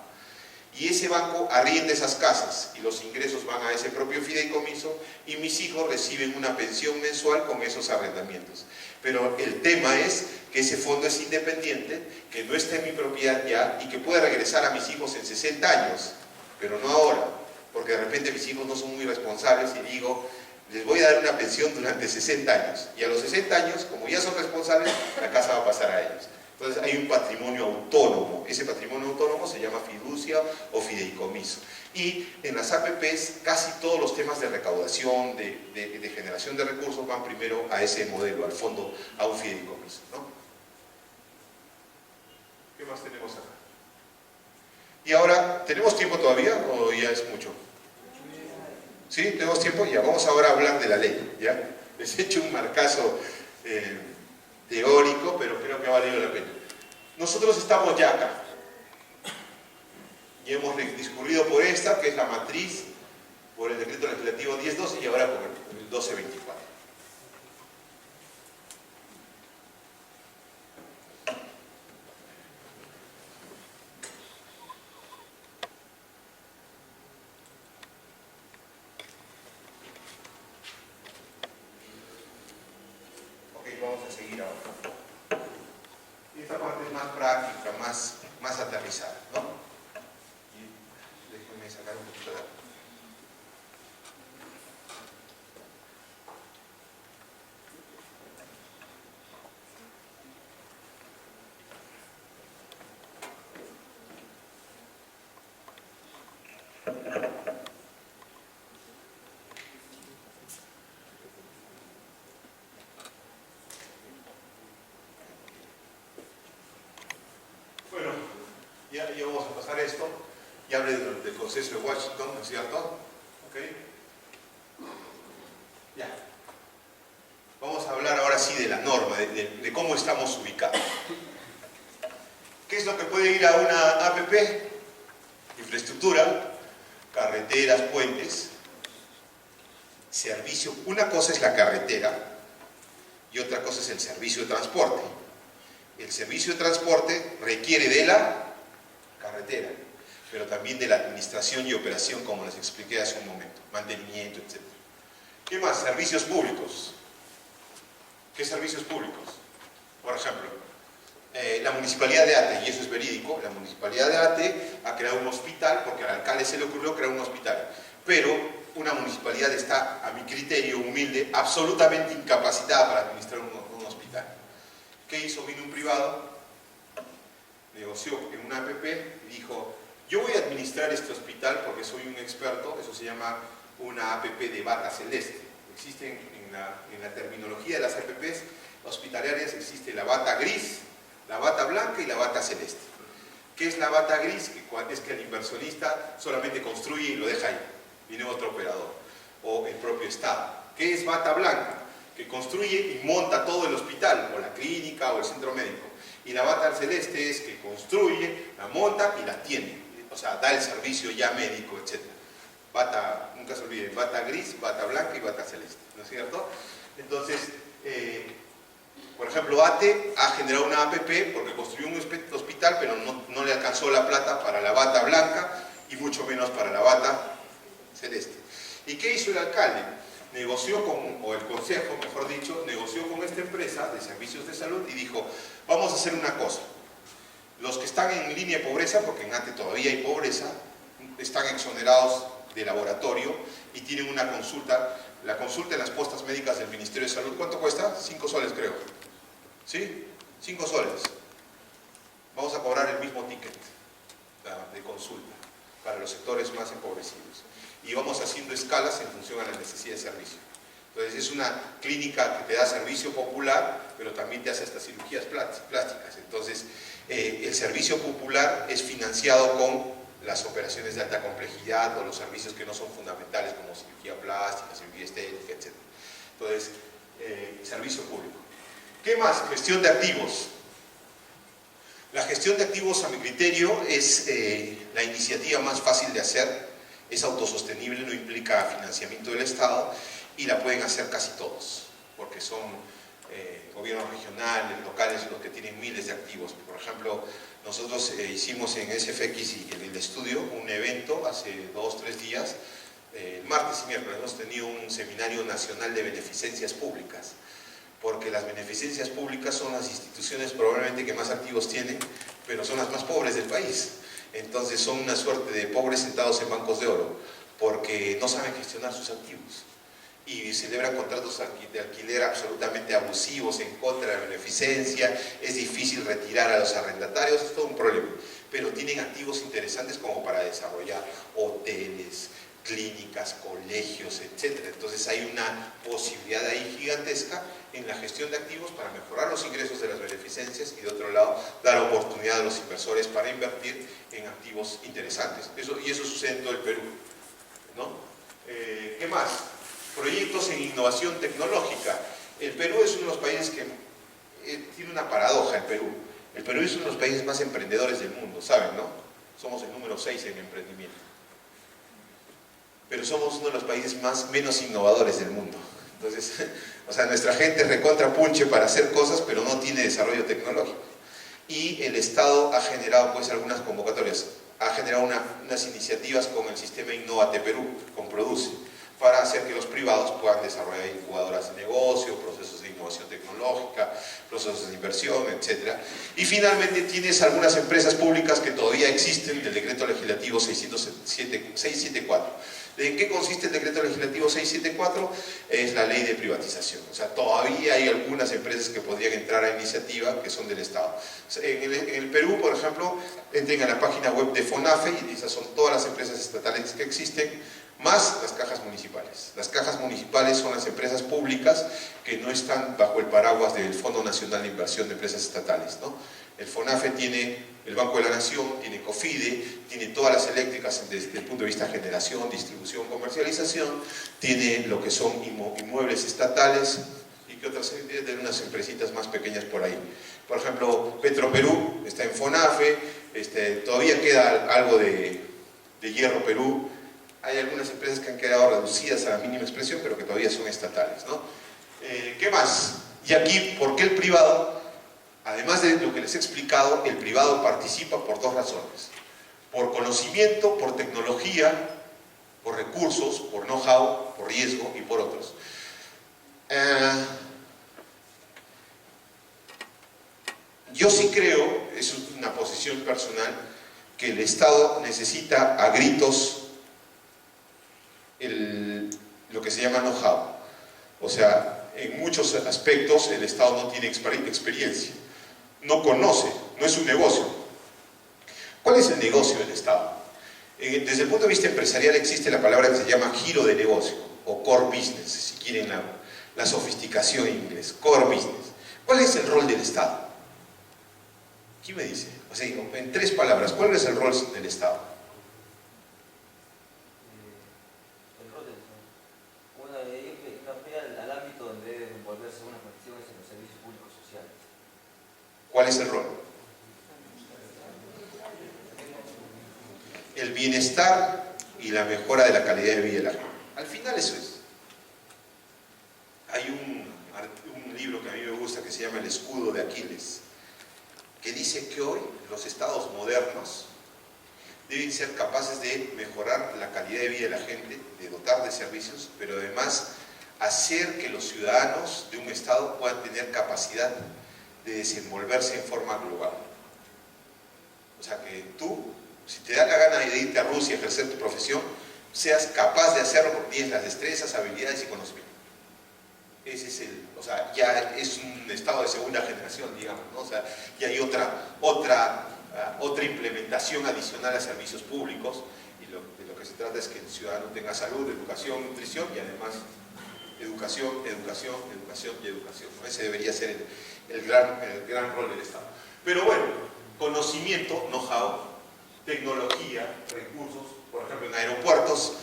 Y ese banco arrienda esas casas y los ingresos van a ese propio fideicomiso, y mis hijos reciben una pensión mensual con esos arrendamientos. Pero el tema es que ese fondo es independiente, que no está en mi propiedad ya, y que puede regresar a mis hijos en 60 años, pero no ahora, porque de repente mis hijos no son muy responsables y digo, les voy a dar una pensión durante 60 años, y a los 60 años, como ya son responsables, la casa va a pasar a ellos. Entonces hay un patrimonio autónomo. Ese patrimonio autónomo se llama fiducia o fideicomiso. Y en las APPs casi todos los temas de recaudación, de generación de recursos van primero a ese modelo, al fondo, a un fideicomiso, ¿no? ¿Qué más tenemos acá? Y ahora, ¿tenemos tiempo todavía o ya es mucho? ¿Sí? ¿Tenemos tiempo? Ya, vamos ahora a hablar de la ley, ¿ya? Les he hecho un marcazo teórico, pero creo que ha valido la pena. Nosotros estamos ya acá. Y hemos discurrido por esta, que es la matriz, por el decreto legislativo 1012 y ahora por el 1224. Ok, vamos a seguir ahora. Y esta parte es más práctica, más aterrizada, ¿no? Déjenme sacar un poquito de agua. Bueno, ya vamos a pasar esto. Ya hablé del consenso de Washington, ¿no es cierto? ¿Ok? Ya. Vamos a hablar ahora sí de la norma, de cómo estamos ubicados. ¿Qué es lo que puede ir a una APP? Infraestructura, carreteras, puentes, servicio. Una cosa es la carretera y otra cosa es el servicio de transporte. El servicio de transporte requiere de la carretera, pero también de la administración y operación, como les expliqué hace un momento, mantenimiento, etc. ¿Qué más? Servicios públicos. ¿Qué servicios públicos? Por ejemplo, la Municipalidad de Ate, y eso es verídico, la Municipalidad de Ate ha creado un hospital, porque al alcalde se le ocurrió crear un hospital, pero una municipalidad está, a mi criterio humilde, absolutamente incapacitada para administrar un hospital. ¿Qué hizo? Vino un privado, negoció en una APP y dijo: yo voy a administrar este hospital porque soy un experto. Eso se llama una APP de bata celeste. Existen en la terminología de las APPs hospitalarias, existe la bata gris, la bata blanca y la bata celeste. ¿Qué es la bata gris? Es que el inversionista solamente construye y lo deja ahí, viene otro operador, o el propio Estado. ¿Qué es bata blanca? Que construye y monta todo el hospital, o la clínica, o el centro médico. Y la bata celeste es que construye, la monta y la tiene. O sea, da el servicio ya médico, etc. Bata, nunca se olviden, bata gris, bata blanca y bata celeste, ¿no es cierto? Entonces, por ejemplo, ATE ha generado una APP porque construyó un hospital, pero no le alcanzó la plata para la bata blanca y mucho menos para la bata celeste. ¿Y qué hizo el alcalde? Negoció con, o el consejo, mejor dicho, negoció con esta empresa de servicios de salud y dijo: vamos a hacer una cosa. Los que están en línea de pobreza, porque en ATE todavía hay pobreza, están exonerados de laboratorio y tienen una consulta. La consulta en las postas médicas del Ministerio de Salud, ¿cuánto cuesta? 5 soles creo. ¿Sí? 5 soles. Vamos a cobrar el mismo ticket de consulta para los sectores más empobrecidos. Y vamos haciendo escalas en función a la necesidad de servicio. Entonces es una clínica que te da servicio popular, pero también te hace estas cirugías plásticas. Entonces el servicio popular es financiado con las operaciones de alta complejidad o los servicios que no son fundamentales, como cirugía plástica, cirugía estética, etc. Entonces, servicio público. ¿Qué más? Gestión de activos. La gestión de activos, a mi criterio, es la iniciativa más fácil de hacer, es autosostenible, no implica financiamiento del Estado y la pueden hacer casi todos, porque son gobiernos regionales, locales, los que tienen miles de activos. Por ejemplo, nosotros hicimos en SFX y en el estudio un evento hace 2 o 3 días, martes y miércoles, hemos tenido un seminario nacional de beneficencias públicas, porque las beneficencias públicas son las instituciones probablemente que más activos tienen, pero son las más pobres del país. Entonces son una suerte de pobres sentados en bancos de oro, porque no saben gestionar sus activos. y celebran contratos de alquiler absolutamente abusivos en contra de la beneficencia, es difícil retirar a los arrendatarios, es todo un problema, pero tienen activos interesantes como para desarrollar hoteles, clínicas, colegios, etc. Entonces hay una posibilidad ahí gigantesca en la gestión de activos para mejorar los ingresos de las beneficencias y de otro lado dar oportunidad a los inversores para invertir en activos interesantes. Y eso sucede en todo el Perú, ¿no? ¿Qué más? Proyectos en innovación tecnológica. El Perú es uno de los países que tiene una paradoja. El Perú es uno de los países más emprendedores del mundo, ¿saben, no? Somos el número 6 en emprendimiento. Pero somos uno de los países menos innovadores del mundo. Entonces, o sea, nuestra gente recontra punche para hacer cosas, pero no tiene desarrollo tecnológico. Y el Estado ha generado pues algunas convocatorias, ha generado unas iniciativas con el sistema Innovate Perú, con Produce, para hacer que los privados puedan desarrollar incubadoras de negocio, procesos de innovación tecnológica, procesos de inversión, etc. Y finalmente tienes algunas empresas públicas que todavía existen del decreto legislativo 674. ¿En qué consiste el decreto legislativo 674? Es la ley de privatización. O sea, todavía hay algunas empresas que podrían entrar a iniciativa que son del Estado. En el Perú, por ejemplo, entren a la página web de FONAFE y esas son todas las empresas estatales que existen, más las cajas municipales. Las cajas municipales son las empresas públicas que no están bajo el paraguas del Fondo Nacional de Inversión de Empresas Estatales, ¿no? El FONAFE tiene el Banco de la Nación, tiene COFIDE, tiene todas las eléctricas desde el punto de vista de generación, distribución, comercialización, tiene lo que son inmuebles estatales y que otras de unas empresitas más pequeñas por ahí. Por ejemplo, Petroperú está en FONAFE, todavía queda algo de Hierro Perú. Hay algunas empresas que han quedado reducidas a la mínima expresión, pero que todavía son estatales, ¿no? ¿Qué más? Y aquí, ¿por qué el privado? Además de lo que les he explicado, el privado participa por dos razones. Por conocimiento, por tecnología, por recursos, por know-how, por riesgo y por otros. Yo sí creo, es una posición personal, que el Estado necesita a gritos lo que se llama know-how. O sea, en muchos aspectos el Estado no tiene experiencia, no conoce, no es un negocio. ¿Cuál es el negocio del Estado? Desde el punto de vista empresarial existe la palabra que se llama giro de negocio, o core business, si quieren la sofisticación en inglés, core business. ¿Cuál es el rol del Estado? ¿Quién me dice? O sea, en 3 palabras, ¿cuál es el rol del Estado? ¿Cuál es el rol? El bienestar y la mejora de la calidad de vida de la gente. Al final eso es. Hay un libro que a mí me gusta que se llama El escudo de Aquiles, que dice que hoy los estados modernos deben ser capaces de mejorar la calidad de vida de la gente, de dotar de servicios, pero además hacer que los ciudadanos de un estado puedan tener capacidad de desenvolverse en forma global. O sea, que tú, si te da la gana de irte a Rusia a ejercer tu profesión, seas capaz de hacerlo porque tienes las destrezas, habilidades y conocimiento. Ese es o sea, ya es un estado de segunda generación, digamos, ¿no? O sea, ya hay otra implementación adicional a servicios públicos y de lo que se trata es que el ciudadano tenga salud, educación, nutrición y además educación, educación, educación y educación. Ese debería ser el gran rol del Estado. Pero bueno, conocimiento, know-how, tecnología, recursos, por ejemplo en aeropuertos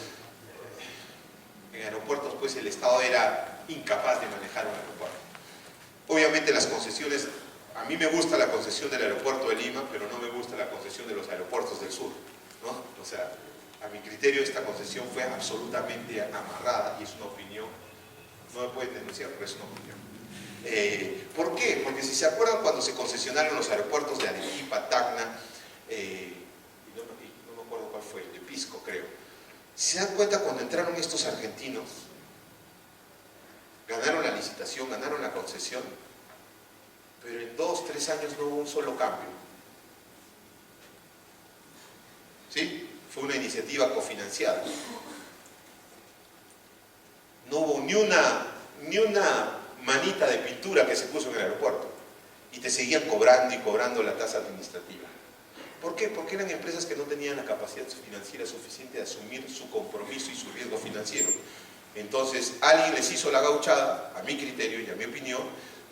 pues el Estado era incapaz de manejar un aeropuerto. Obviamente las concesiones, a mí me gusta la concesión del aeropuerto de Lima, pero no me gusta la concesión de los aeropuertos del sur, ¿no? O sea, a mi criterio esta concesión fue absolutamente amarrada y es una opinión, no me pueden denunciar, pero es una opinión. ¿Por qué? Porque si se acuerdan cuando se concesionaron los aeropuertos de Arequipa, Tacna, no me acuerdo cuál fue, el de Pisco creo. Si se dan cuenta cuando entraron estos argentinos, ganaron la licitación, ganaron la concesión, pero en 2 o 3 años no hubo un solo cambio. ¿Sí? Fue una iniciativa cofinanciada. no hubo ni una manita de pintura que se puso en el aeropuerto. Y te seguían cobrando y cobrando la tasa administrativa. ¿Por qué? Porque eran empresas que no tenían la capacidad financiera suficiente de asumir su compromiso y su riesgo financiero. Entonces, alguien les hizo la gauchada, a mi criterio y a mi opinión,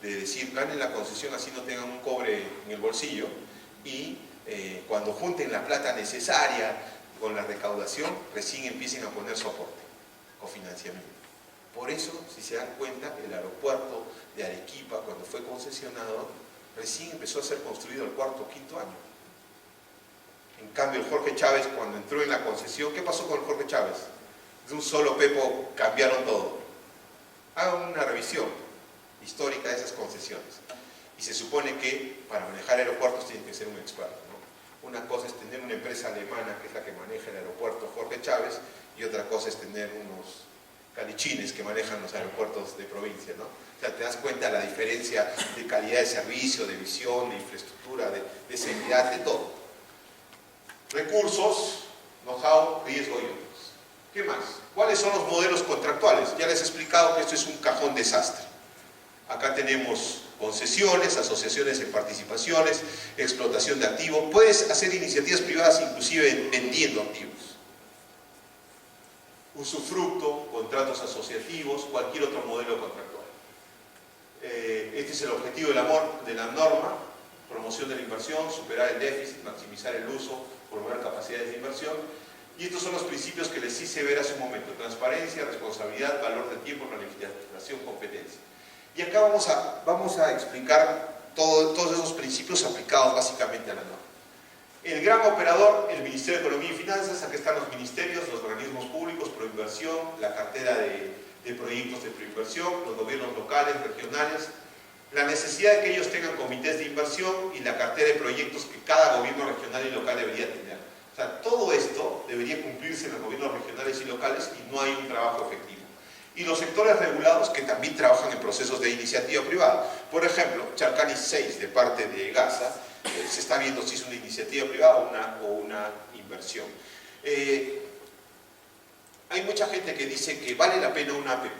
de decir, ganen la concesión así no tengan un cobre en el bolsillo, y cuando junten la plata necesaria con la recaudación, recién empiecen a poner su aporte, cofinanciamiento. Por eso, si se dan cuenta, el aeropuerto de Arequipa, cuando fue concesionado, recién empezó a ser construido el cuarto o quinto año. En cambio, el Jorge Chávez, cuando entró en la concesión, ¿qué pasó con el Jorge Chávez? De un solo pepo cambiaron todo. Hagan una revisión histórica de esas concesiones. Y se supone que para manejar aeropuertos tiene que ser un experto, ¿no? Una cosa es tener una empresa alemana que es la que maneja el aeropuerto Jorge Chávez, y otra cosa es tener unos calichines que manejan los aeropuertos de provincia, ¿no? O sea, te das cuenta de la diferencia de calidad de servicio, de visión, de infraestructura, de seguridad, de todo. Recursos, know-how, riesgo y otros. ¿Qué más? ¿Cuáles son los modelos contractuales? Ya les he explicado que esto es un cajón desastre. Acá tenemos concesiones, asociaciones de participaciones, explotación de activos. Puedes hacer iniciativas privadas inclusive vendiendo activos. Usufructo, contratos asociativos, cualquier otro modelo contractual. Este es el objetivo de la norma: promoción de la inversión, superar el déficit, maximizar el uso, promover capacidades de inversión. Y estos son los principios que les hice ver hace un momento: transparencia, responsabilidad, valor del tiempo, planificación, competencia. Y acá vamos a explicar todos esos principios aplicados básicamente a la norma. El gran operador, el Ministerio de Economía y Finanzas. Aquí están los ministerios, los organismos públicos, proinversión, la cartera de proyectos de proinversión, los gobiernos locales, regionales, la necesidad de que ellos tengan comités de inversión y la cartera de proyectos que cada gobierno regional y local debería tener. O sea, todo esto debería cumplirse en los gobiernos regionales y locales, y no hay un trabajo efectivo. Y los sectores regulados, que también trabajan en procesos de iniciativa privada. Por ejemplo, Charcani 6 de parte de Gaza, se está viendo si es una iniciativa privada o una inversión. Hay mucha gente que dice que vale la pena una APP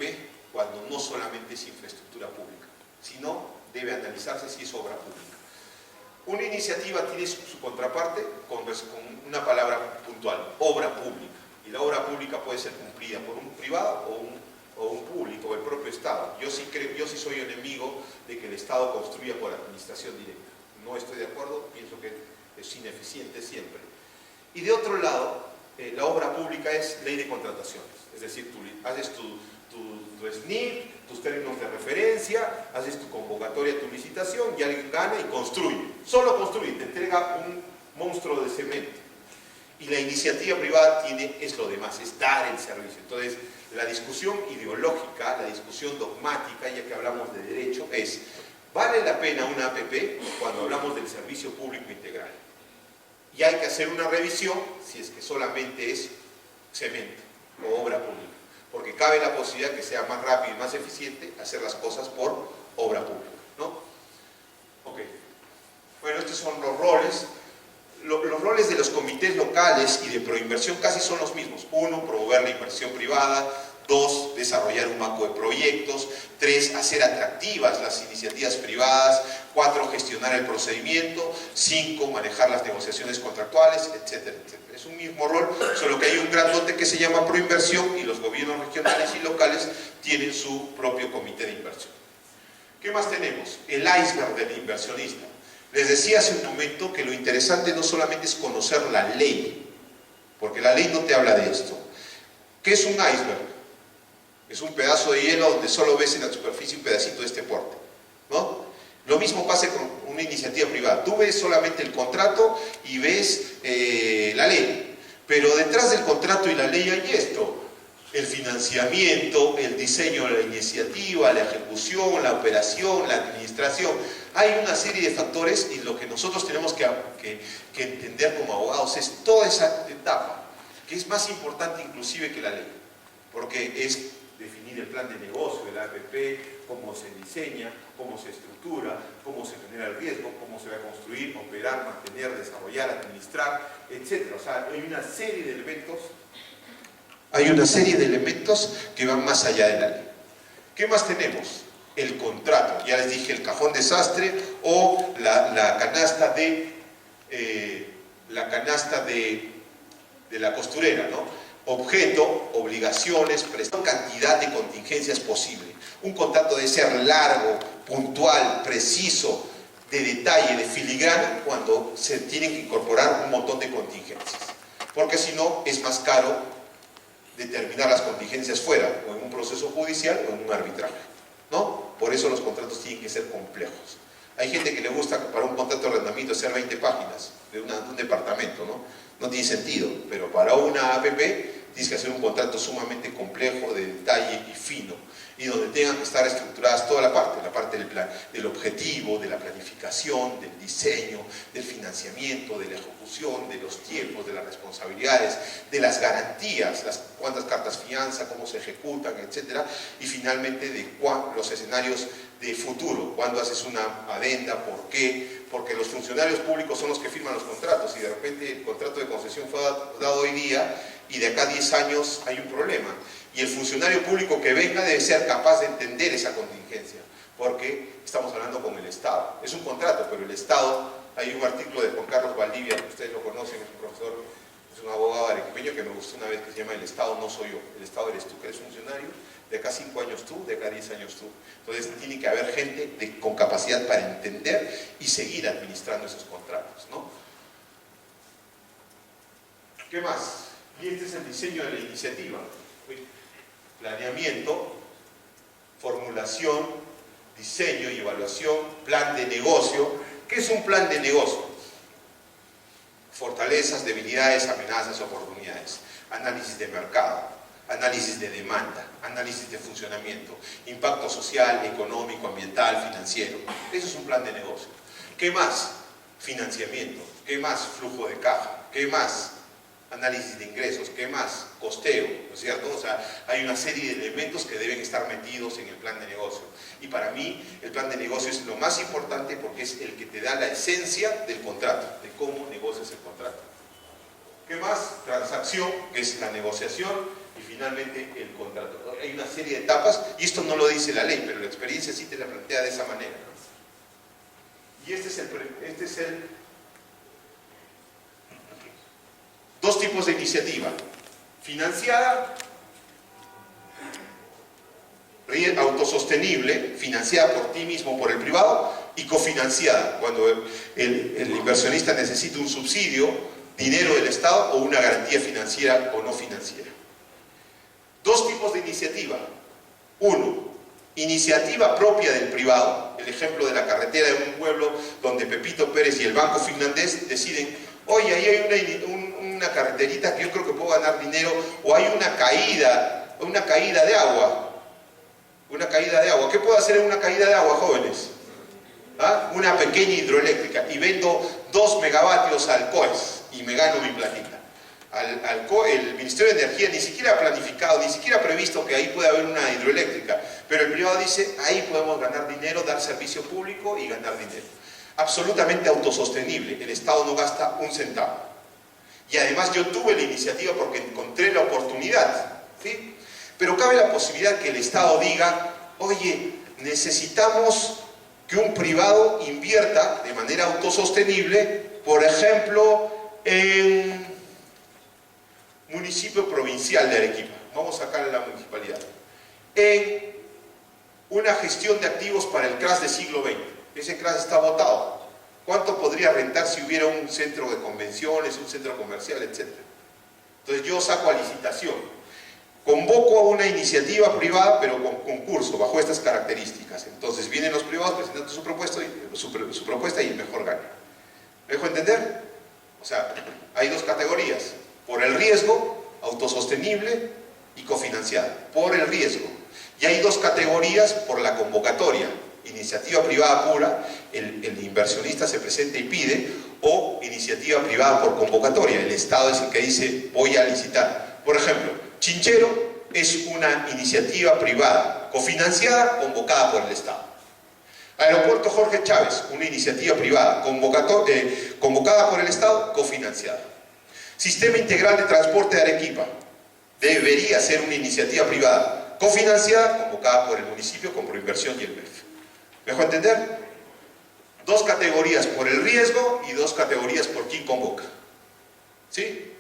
cuando no solamente es infraestructura pública, sino debe analizarse si es obra pública. Una iniciativa tiene su contraparte con una palabra puntual: obra pública. Y la obra pública puede ser cumplida por un privado o un público, o el propio Estado. Yo sí soy enemigo de que el Estado construya por administración directa. No estoy de acuerdo, pienso que es ineficiente siempre. Y de otro lado, la obra pública es ley de contrataciones. Es decir, tú haces tu SNIP, tus términos de referencia, haces tu convocatoria, tu licitación, y alguien gana y construye. Solo construye, te entrega un monstruo de cemento. Y la iniciativa privada es lo demás, es dar el servicio. Entonces, la discusión ideológica, la discusión dogmática, ya que hablamos de derecho, es: ¿vale la pena una APP cuando hablamos del servicio público integral? Y hay que hacer una revisión si es que solamente es cemento o obra pública, porque cabe la posibilidad que sea más rápido y más eficiente hacer las cosas por obra pública, ¿no? Ok. Bueno, estos son los roles. Los roles de los comités locales y de proinversión casi son los mismos. 1, promover la inversión privada. 2, desarrollar un banco de proyectos. 3, hacer atractivas las iniciativas privadas. 4, gestionar el procedimiento. 5, manejar las negociaciones contractuales, etcétera, etcétera. Es un mismo rol, solo que hay un grandote que se llama proinversión, y los gobiernos regionales y locales tienen su propio comité de inversión. ¿Qué más tenemos? El iceberg del inversionista. Les decía hace un momento que lo interesante no solamente es conocer la ley, porque la ley no te habla de esto. ¿Qué es un iceberg? Es un pedazo de hielo donde solo ves en la superficie un pedacito de este porte, ¿no? Lo mismo pasa con una iniciativa privada. Tú ves solamente el contrato y ves la ley, pero detrás del contrato y la ley hay esto: el financiamiento, el diseño de la iniciativa, la ejecución, la operación, la administración. Hay una serie de factores, y lo que nosotros tenemos que entender como abogados es toda esa etapa, que es más importante inclusive que la ley, porque es definir el plan de negocio de la APP, cómo se diseña, cómo se estructura, cómo se genera el riesgo, cómo se va a construir, operar, mantener, desarrollar, administrar, etc. O sea, hay una serie de elementos. Hay una serie de elementos que van más allá de la ley. ¿Qué más tenemos? El contrato, ya les dije, el cajón desastre o la canasta de la costurera, ¿no? Objeto, obligaciones, prestación, cantidad de contingencias posible. Un contrato debe ser largo, puntual, preciso, de detalle, de filigrana, cuando se tienen que incorporar un montón de contingencias. Porque si no, es más caro determinar las contingencias fuera, o en un proceso judicial o en un arbitraje, ¿no? Por eso los contratos tienen que ser complejos. Hay gente que le gusta para un contrato de arrendamiento hacer 20 páginas de un departamento, ¿no? No tiene sentido, pero para una APP tienes que hacer un contrato sumamente complejo, de detalle y fino, y donde tengan que estar estructuradas toda la parte del plan, del objetivo, de la planificación, del diseño, del financiamiento, de la ejecución, de los tiempos, de las responsabilidades, de las garantías, cuántas cartas fianza, cómo se ejecutan, etcétera, y finalmente de los escenarios de futuro, cuándo haces una adenda, por qué, porque los funcionarios públicos son los que firman los contratos y de repente el contrato de concesión fue dado hoy día y de acá a 10 años hay un problema. Y el funcionario público que venga debe ser capaz de entender esa contingencia, porque estamos hablando con el Estado. Es un contrato, pero el Estado, hay un artículo de Juan Carlos Valdivia, ustedes lo conocen, es un profesor, es un abogado arequipeño que me gustó una vez, que se llama El Estado no soy yo, el Estado eres tú, que eres funcionario, de acá 5 años tú, de acá 10 años tú. Entonces tiene que haber gente con capacidad para entender y seguir administrando esos contratos, ¿no? ¿Qué más? Y este es el diseño de la iniciativa. Planeamiento, formulación, diseño y evaluación, plan de negocio. ¿Qué es un plan de negocio? Fortalezas, debilidades, amenazas, oportunidades. Análisis de mercado, análisis de demanda, análisis de funcionamiento, impacto social, económico, ambiental, financiero. Eso es un plan de negocio. ¿Qué más? Financiamiento. ¿Qué más? Flujo de caja. ¿Qué más? Análisis de ingresos. ¿Qué más? Costeo, ¿no es cierto? O sea, hay una serie de elementos que deben estar metidos en el plan de negocio. Y para mí, el plan de negocio es lo más importante porque es el que te da la esencia del contrato, de cómo negocias el contrato. ¿Qué más? Transacción, que es la negociación, y finalmente el contrato. Hay una serie de etapas, y esto no lo dice la ley, pero la experiencia sí te la plantea de esa manera, ¿no? Y este es el dos tipos de iniciativa: financiada, autosostenible, financiada por ti mismo, por el privado, y cofinanciada, cuando el inversionista necesita un subsidio, dinero del Estado o una garantía financiera o no financiera. Dos tipos de iniciativa. Uno, iniciativa propia del privado. El ejemplo de la carretera de un pueblo donde Pepito Pérez y el Banco Finlandés deciden: oye, ahí hay una carreterita que yo creo que puedo ganar dinero, o hay una caída de agua. Una caída de agua. ¿Qué puedo hacer en una caída de agua, jóvenes? ¿Ah? Una pequeña hidroeléctrica, y vendo 2 megavatios al COES y me gano mi platita. El Ministerio de Energía ni siquiera ha planificado, ni siquiera ha previsto que ahí pueda haber una hidroeléctrica, pero el privado dice: ahí podemos ganar dinero, dar servicio público y ganar dinero. Absolutamente autosostenible, el Estado no gasta un centavo. Y además yo tuve la iniciativa porque encontré la oportunidad, ¿sí? Pero cabe la posibilidad que el Estado diga: oye, necesitamos que un privado invierta de manera autosostenible, por ejemplo, en municipio provincial de Arequipa, vamos a sacar la municipalidad, en una gestión de activos para el CRAS del siglo XX. Ese CRAS está votado. ¿Cuánto podría rentar si hubiera un centro de convenciones, un centro comercial, etcétera? Entonces yo saco a licitación, convoco a una iniciativa privada, pero con concurso, bajo estas características. Entonces vienen los privados presentando su propuesta y el mejor gana. ¿Me dejo entender? O sea, hay dos categorías: por el riesgo, autosostenible, y cofinanciada, por el riesgo. Y hay dos categorías por la convocatoria: iniciativa privada pura, el inversionista se presenta y pide, o iniciativa privada por convocatoria, el Estado es el que dice: voy a licitar. Por ejemplo, Chinchero es una iniciativa privada, cofinanciada, convocada por el Estado. Aeropuerto Jorge Chávez, una iniciativa privada, convocada por el Estado, cofinanciada. Sistema Integral de Transporte de Arequipa, debería ser una iniciativa privada, cofinanciada, convocada por el municipio con Proinversión y el MEF. ¿Me dejo entender? 2 categorías por el riesgo y 2 categorías por quién convoca. ¿Sí?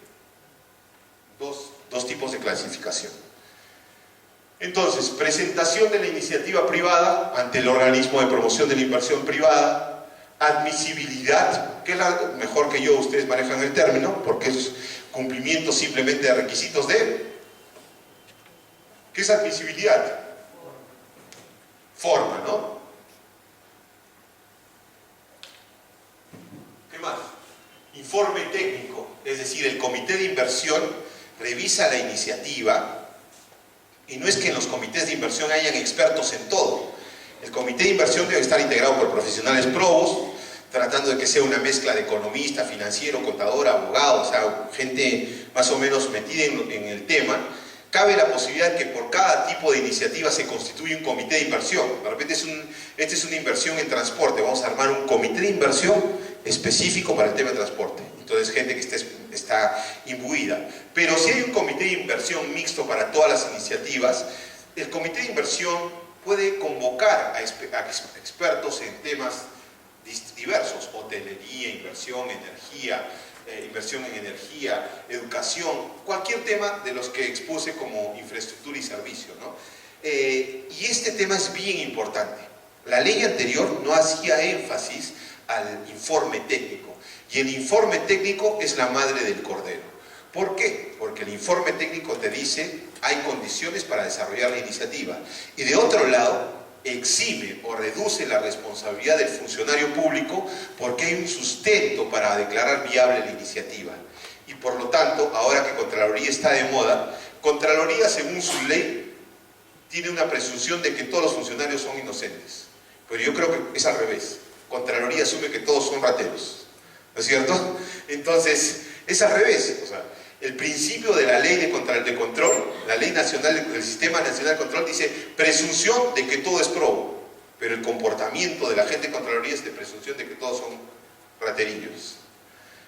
Dos tipos de clasificación. Entonces, presentación de la iniciativa privada ante el organismo de promoción de la inversión privada, admisibilidad, que es mejor que yo, ustedes manejan el término, porque es cumplimiento simplemente de requisitos de... ¿Qué es admisibilidad? Forma, ¿no? ¿Qué más? Informe técnico, es decir, el comité de inversión revisa la iniciativa, y no es que en los comités de inversión hayan expertos en todo. El comité de inversión debe estar integrado por profesionales probos, tratando de que sea una mezcla de economista, financiero, contador, abogado, o sea, gente más o menos metida en el tema. Cabe la posibilidad de que por cada tipo de iniciativa se constituya un comité de inversión. De repente esta es una inversión en transporte, vamos a armar un comité de inversión específico para el tema de transporte. Entonces, gente que está imbuida. Pero si hay un comité de inversión mixto para todas las iniciativas, el comité de inversión puede convocar a expertos en temas diversos: hotelería, inversión, energía, inversión en energía, educación, cualquier tema de los que expuse como infraestructura y servicio, ¿no? Y este tema es bien importante. La ley anterior no hacía énfasis al informe técnico, y el informe técnico es la madre del cordero. ¿Por qué? Porque el informe técnico te dice hay condiciones para desarrollar la iniciativa, y de otro lado exime o reduce la responsabilidad del funcionario público porque hay un sustento para declarar viable la iniciativa. Y por lo tanto, ahora que Contraloría está de moda, Contraloría, según su ley, tiene una presunción de que todos los funcionarios son inocentes. Pero yo creo que es al revés. Contraloría asume que todos son rateros, ¿no es cierto? Entonces, es al revés. O sea, el principio de la ley de control, la ley nacional del Sistema Nacional de Control dice presunción de que todo es probo, pero el comportamiento de la gente de Contraloría es de presunción de que todos son raterillos,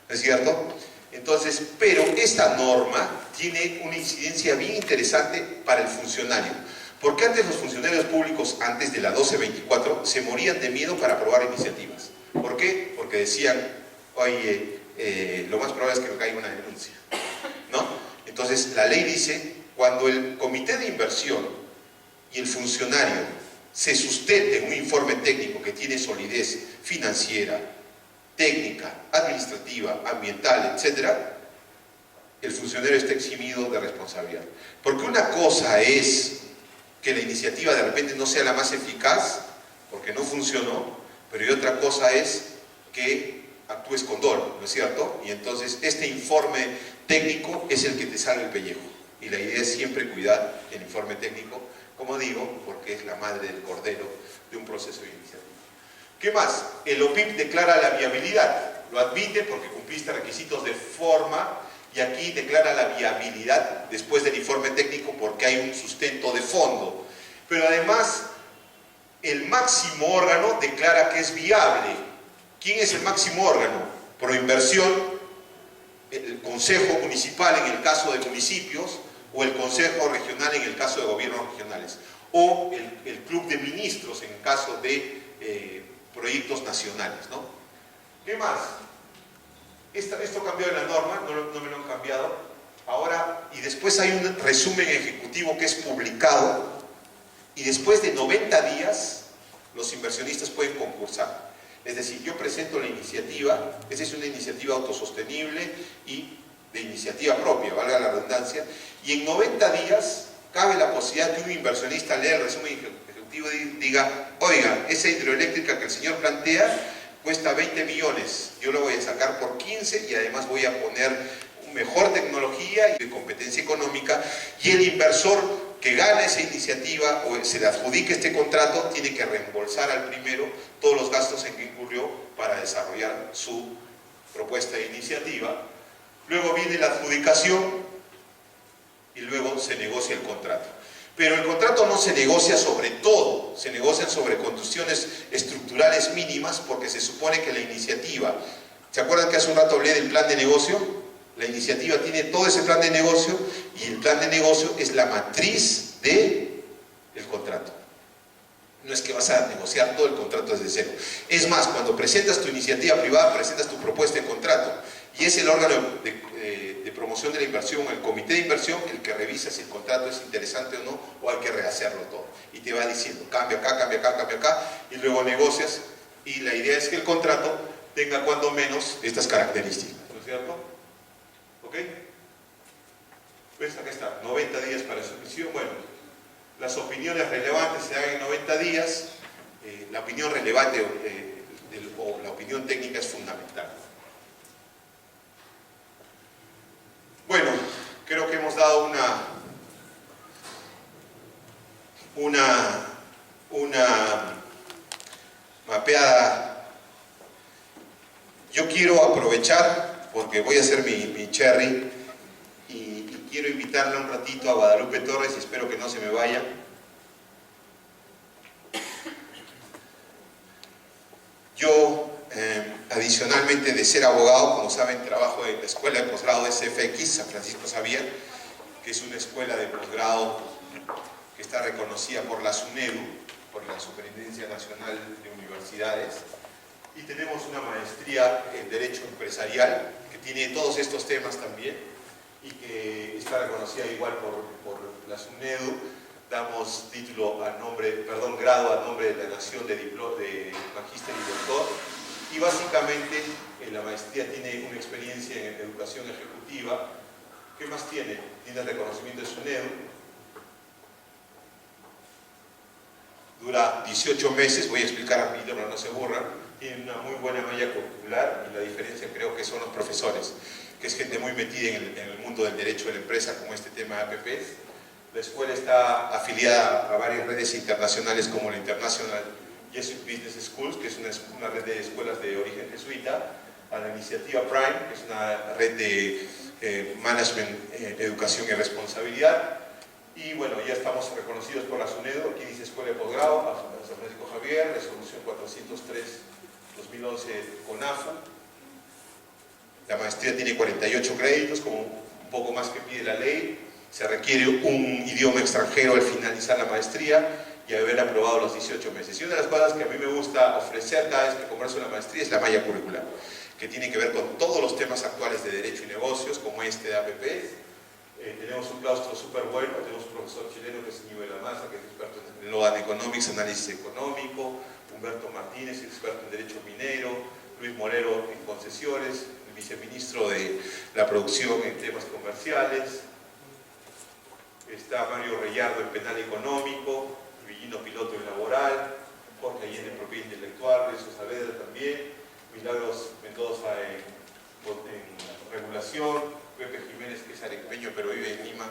¿no es cierto? Entonces, pero esta norma tiene una incidencia bien interesante para el funcionario, porque antes los funcionarios públicos, antes de la 1224, se morían de miedo para aprobar iniciativas. ¿Por qué? Porque decían, oye, lo más probable es que me caiga una denuncia, ¿no? Entonces la ley dice, cuando el comité de inversión y el funcionario se sustente en un informe técnico que tiene solidez financiera, técnica, administrativa, ambiental, etc., el funcionario está eximido de responsabilidad. Porque una cosa es que la iniciativa de repente no sea la más eficaz, porque no funcionó, pero y otra cosa es que actúes con dolo, ¿no es cierto? Y entonces este informe técnico es el que te salva el pellejo. Y la idea es siempre cuidar el informe técnico, como digo, porque es la madre del cordero de un proceso de iniciativa. ¿Qué más? El OPIP declara la viabilidad. Lo admite porque cumpliste requisitos de forma, y aquí declara la viabilidad después del informe técnico porque hay un sustento de fondo. Pero además, el máximo órgano declara que es viable. ¿Quién es el máximo órgano? Proinversión, el Consejo Municipal en el caso de municipios, o el Consejo Regional en el caso de gobiernos regionales, o el Club de Ministros en el caso de proyectos nacionales, ¿no? ¿Qué más? Esto cambió en la norma, no me lo han cambiado. Ahora, y después hay un resumen ejecutivo que es publicado, y después de 90 días los inversionistas pueden concursar. Es decir, yo presento la iniciativa, esa es una iniciativa autosostenible y de iniciativa propia, valga la redundancia, y en 90 días cabe la posibilidad que un inversionista lea el resumen ejecutivo y diga, oiga, esa hidroeléctrica que el señor plantea cuesta 20 millones, yo lo voy a sacar por 15 y además voy a poner mejor tecnología y competencia económica, y el inversor que gana esa iniciativa o se le adjudique este contrato tiene que reembolsar al primero todos los gastos en que incurrió para desarrollar su propuesta de iniciativa. Luego viene la adjudicación y luego se negocia el contrato. Pero el contrato no se negocia sobre todo, se negocian sobre condiciones estructurales mínimas porque se supone que la iniciativa, ¿se acuerdan que hace un rato hablé del plan de negocio? La iniciativa tiene todo ese plan de negocio y el plan de negocio es la matriz del contrato. No es que vas a negociar todo el contrato desde cero. Es más, cuando presentas tu iniciativa privada, presentas tu propuesta de contrato y es el órgano de promoción de la inversión, el comité de inversión, el que revisa si el contrato es interesante o no, o hay que rehacerlo todo. Y te va diciendo, cambia acá, cambia acá, cambia acá, y luego negocias. Y la idea es que el contrato tenga cuando menos estas características, ¿no es cierto? ¿Ok? Pues acá está, 90 días para submisión. Bueno, las opiniones relevantes se hagan en 90 días. La opinión relevante o la opinión técnica es fundamental. Bueno, creo que hemos dado una mapeada. Yo quiero aprovechar, porque voy a hacer mi cherry, y quiero invitarle un ratito a Guadalupe Torres, y espero que no se me vaya. Yo, adicionalmente de ser abogado, como saben, trabajo en la Escuela de Posgrado SFX, San Francisco Xavier, que es una escuela de posgrado que está reconocida por la SUNEDU, por la Superintendencia Nacional de Universidades, y tenemos una maestría en Derecho Empresarial, que tiene todos estos temas también, y que está reconocida igual por la SUNEDU. Damos título a nombre, grado a nombre de la Nación de Magíster y Doctor, y básicamente la maestría tiene una experiencia en educación ejecutiva. ¿Qué más tiene? Tiene el reconocimiento de SUNEDU. Dura 18 meses, voy a explicar rapidito para no se aburran. Tiene una muy buena malla curricular y la diferencia creo que son los profesores, que es gente muy metida en el mundo del derecho de la empresa con este tema de APPs. La escuela está afiliada a varias redes internacionales como la International Jesuit Business Schools, que es una red de escuelas de origen jesuita, a la iniciativa Prime, que es una red de management, educación y responsabilidad. Y bueno, ya estamos reconocidos por la SUNEDU, aquí dice Escuela de Posgrado, a San Francisco Xavier, resolución 403-2011 CONAFU. La maestría tiene 48 créditos, como un poco más que pide la ley. Se requiere un idioma extranjero al finalizar la maestría y haber aprobado los 18 meses. Y una de las cosas que a mí me gusta ofrecer cada vez que converso una maestría es la malla curricular, que tiene que ver con todos los temas actuales de derecho y negocios, como este de APPs. Tenemos un claustro súper bueno, tenemos un profesor chileno que es Íñigo de la Maza, que es experto en Law and Economics, análisis económico, Humberto Martínez, experto en derecho minero, Luis Morero en concesiones, el viceministro de la producción en temas comerciales, está Mario Reyardo en penal económico, Villino Piloto en laboral, Jorge Allende en propiedad intelectual, Renzo Saavedra también, Milagros Mendoza en regulación, Pepe Jiménez, que es arequipeño pero vive en Lima,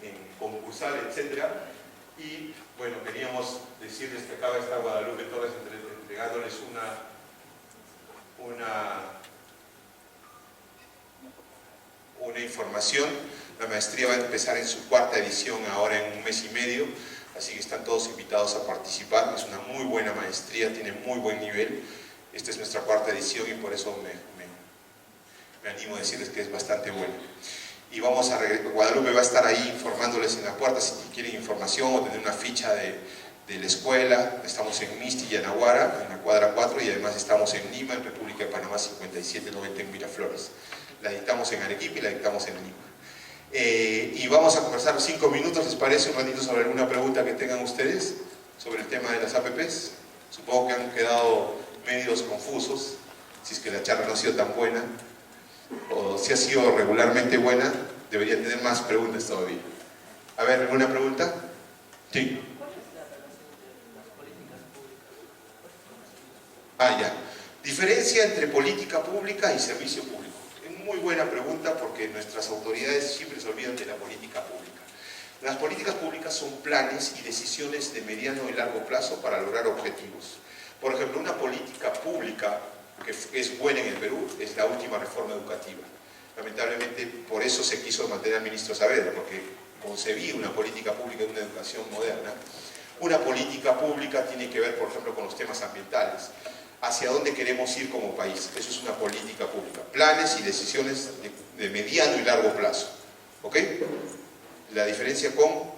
en concursal, etc. Y bueno, queríamos decirles que acaba de estar Guadalupe Torres entregándoles una información. La maestría va a empezar en su cuarta edición ahora en un mes y medio, así que están todos invitados a participar. Es una muy buena maestría, tiene muy buen nivel. Esta es nuestra cuarta edición y por eso me animo a decirles que es bastante buena. Y vamos a regresar, Guadalupe va a estar ahí informándoles en la puerta si quieren información o tener una ficha de la escuela. Estamos en Misti y Anahuara, en la cuadra 4, y además estamos en Lima, en República de Panamá 5790 en Miraflores. La dictamos en Arequipa y la dictamos en Lima. Y vamos a conversar 5 minutos, ¿les parece? Un ratito sobre alguna pregunta que tengan ustedes sobre el tema de las APPs. Supongo que han quedado medios confusos, si es que la charla no ha sido tan buena, o si ha sido regularmente buena, debería tener más preguntas todavía. A ver, ¿alguna pregunta? Sí. ¿Cuál es la relación entre las políticas públicas? Ah, ya. Diferencia entre política pública y servicio público. Muy buena pregunta porque nuestras autoridades siempre se olvidan de la política pública. Las políticas públicas son planes y decisiones de mediano y largo plazo para lograr objetivos. Por ejemplo, una política pública que es buena en el Perú es la última reforma educativa. Lamentablemente por eso se quiso mantener al ministro Saavedra, porque concebía una política pública de una educación moderna. Una política pública tiene que ver, por ejemplo, con los temas ambientales. Hacia dónde queremos ir como país. Eso es una política pública. Planes y decisiones de de mediano y largo plazo. ¿Ok? La diferencia con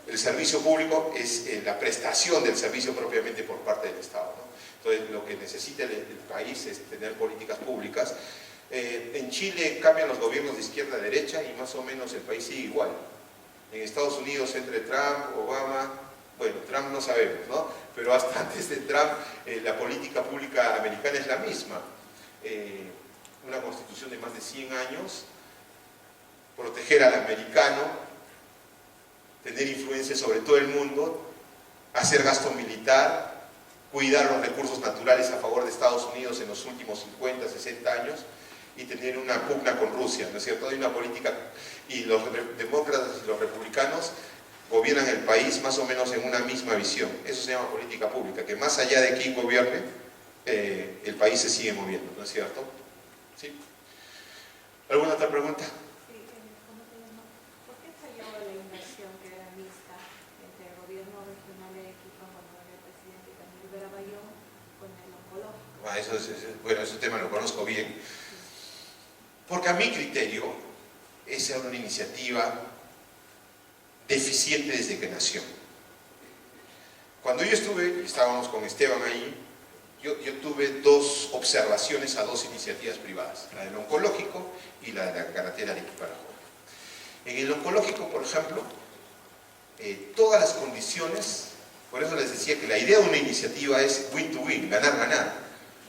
el servicio público es la prestación del servicio propiamente por parte del Estado, ¿no? Entonces, lo que necesita el país es tener políticas públicas. En Chile cambian los gobiernos de izquierda a derecha y más o menos el país sigue igual. En Estados Unidos, entre Trump, Obama, bueno, Trump no sabemos, ¿no? Pero hasta antes de Trump, la política pública americana es la misma. Una constitución de más de 100 años, proteger al americano, tener influencia sobre todo el mundo, hacer gasto militar, cuidar los recursos naturales a favor de Estados Unidos en los últimos 50, 60 años y tener una pugna con Rusia, ¿no es cierto? Hay una política, y los demócratas y los republicanos gobiernan el país más o menos en una misma visión. Eso se llama política pública, que más allá de quién gobierne, el país se sigue moviendo, ¿no es cierto? ¿Sí? ¿Alguna otra pregunta? Sí, ¿cómo se llama? ¿Por qué falló la inversión que era mixta entre el gobierno regional de Arequipa, cuando era el presidente Camilo Berabayón, con el oncológico? Bueno, ese tema lo conozco bien. Porque a mi criterio, esa era una iniciativa deficiente desde que nació. Cuando yo estuve, y estábamos con Esteban ahí, yo tuve dos observaciones a dos iniciativas privadas, la del oncológico y la de la carretera de Arequipa-La Joya. En el oncológico, por ejemplo, todas las condiciones, por eso les decía que la idea de una iniciativa es win to win, ganar, ganar.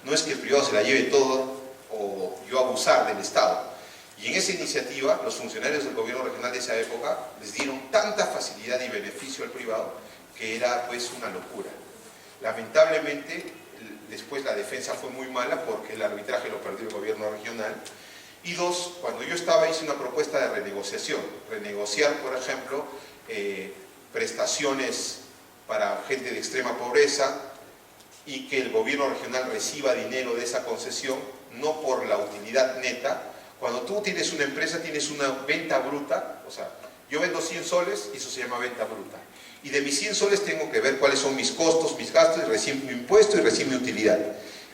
No es que el privado se la lleve todo o yo abusar del Estado. Y en esa iniciativa, los funcionarios del gobierno regional de esa época les dieron tanta facilidad y beneficio al privado que era pues una locura. Lamentablemente, después la defensa fue muy mala porque el arbitraje lo perdió el gobierno regional. Y dos, cuando yo estaba hice una propuesta de renegociación. Renegociar, por ejemplo, prestaciones para gente de extrema pobreza y que el gobierno regional reciba dinero de esa concesión, no por la utilidad neta. Cuando tú tienes una empresa, tienes una venta bruta, o sea, yo vendo 100 soles y eso se llama venta bruta. Y de mis 100 soles tengo que ver cuáles son mis costos, mis gastos, y recibo mi impuesto y recibo mi utilidad.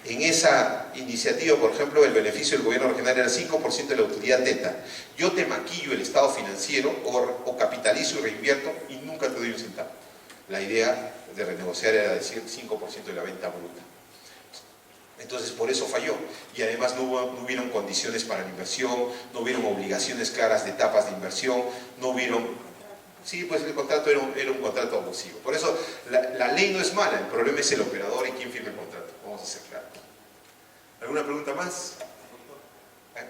En esa iniciativa, por ejemplo, el beneficio del gobierno regional era el 5% de la utilidad neta. Yo te maquillo el estado financiero o capitalizo y reinvierto y nunca te doy un centavo. La idea de renegociar era decir 5% de la venta bruta. Entonces por eso falló, y además no hubieron condiciones para la inversión, no hubieron obligaciones claras de etapas de inversión, no hubieron... Sí, pues el contrato era un contrato abusivo. Por eso la ley no es mala, el problema es el operador y quién firma el contrato. Vamos a ser claros. ¿Alguna pregunta más? En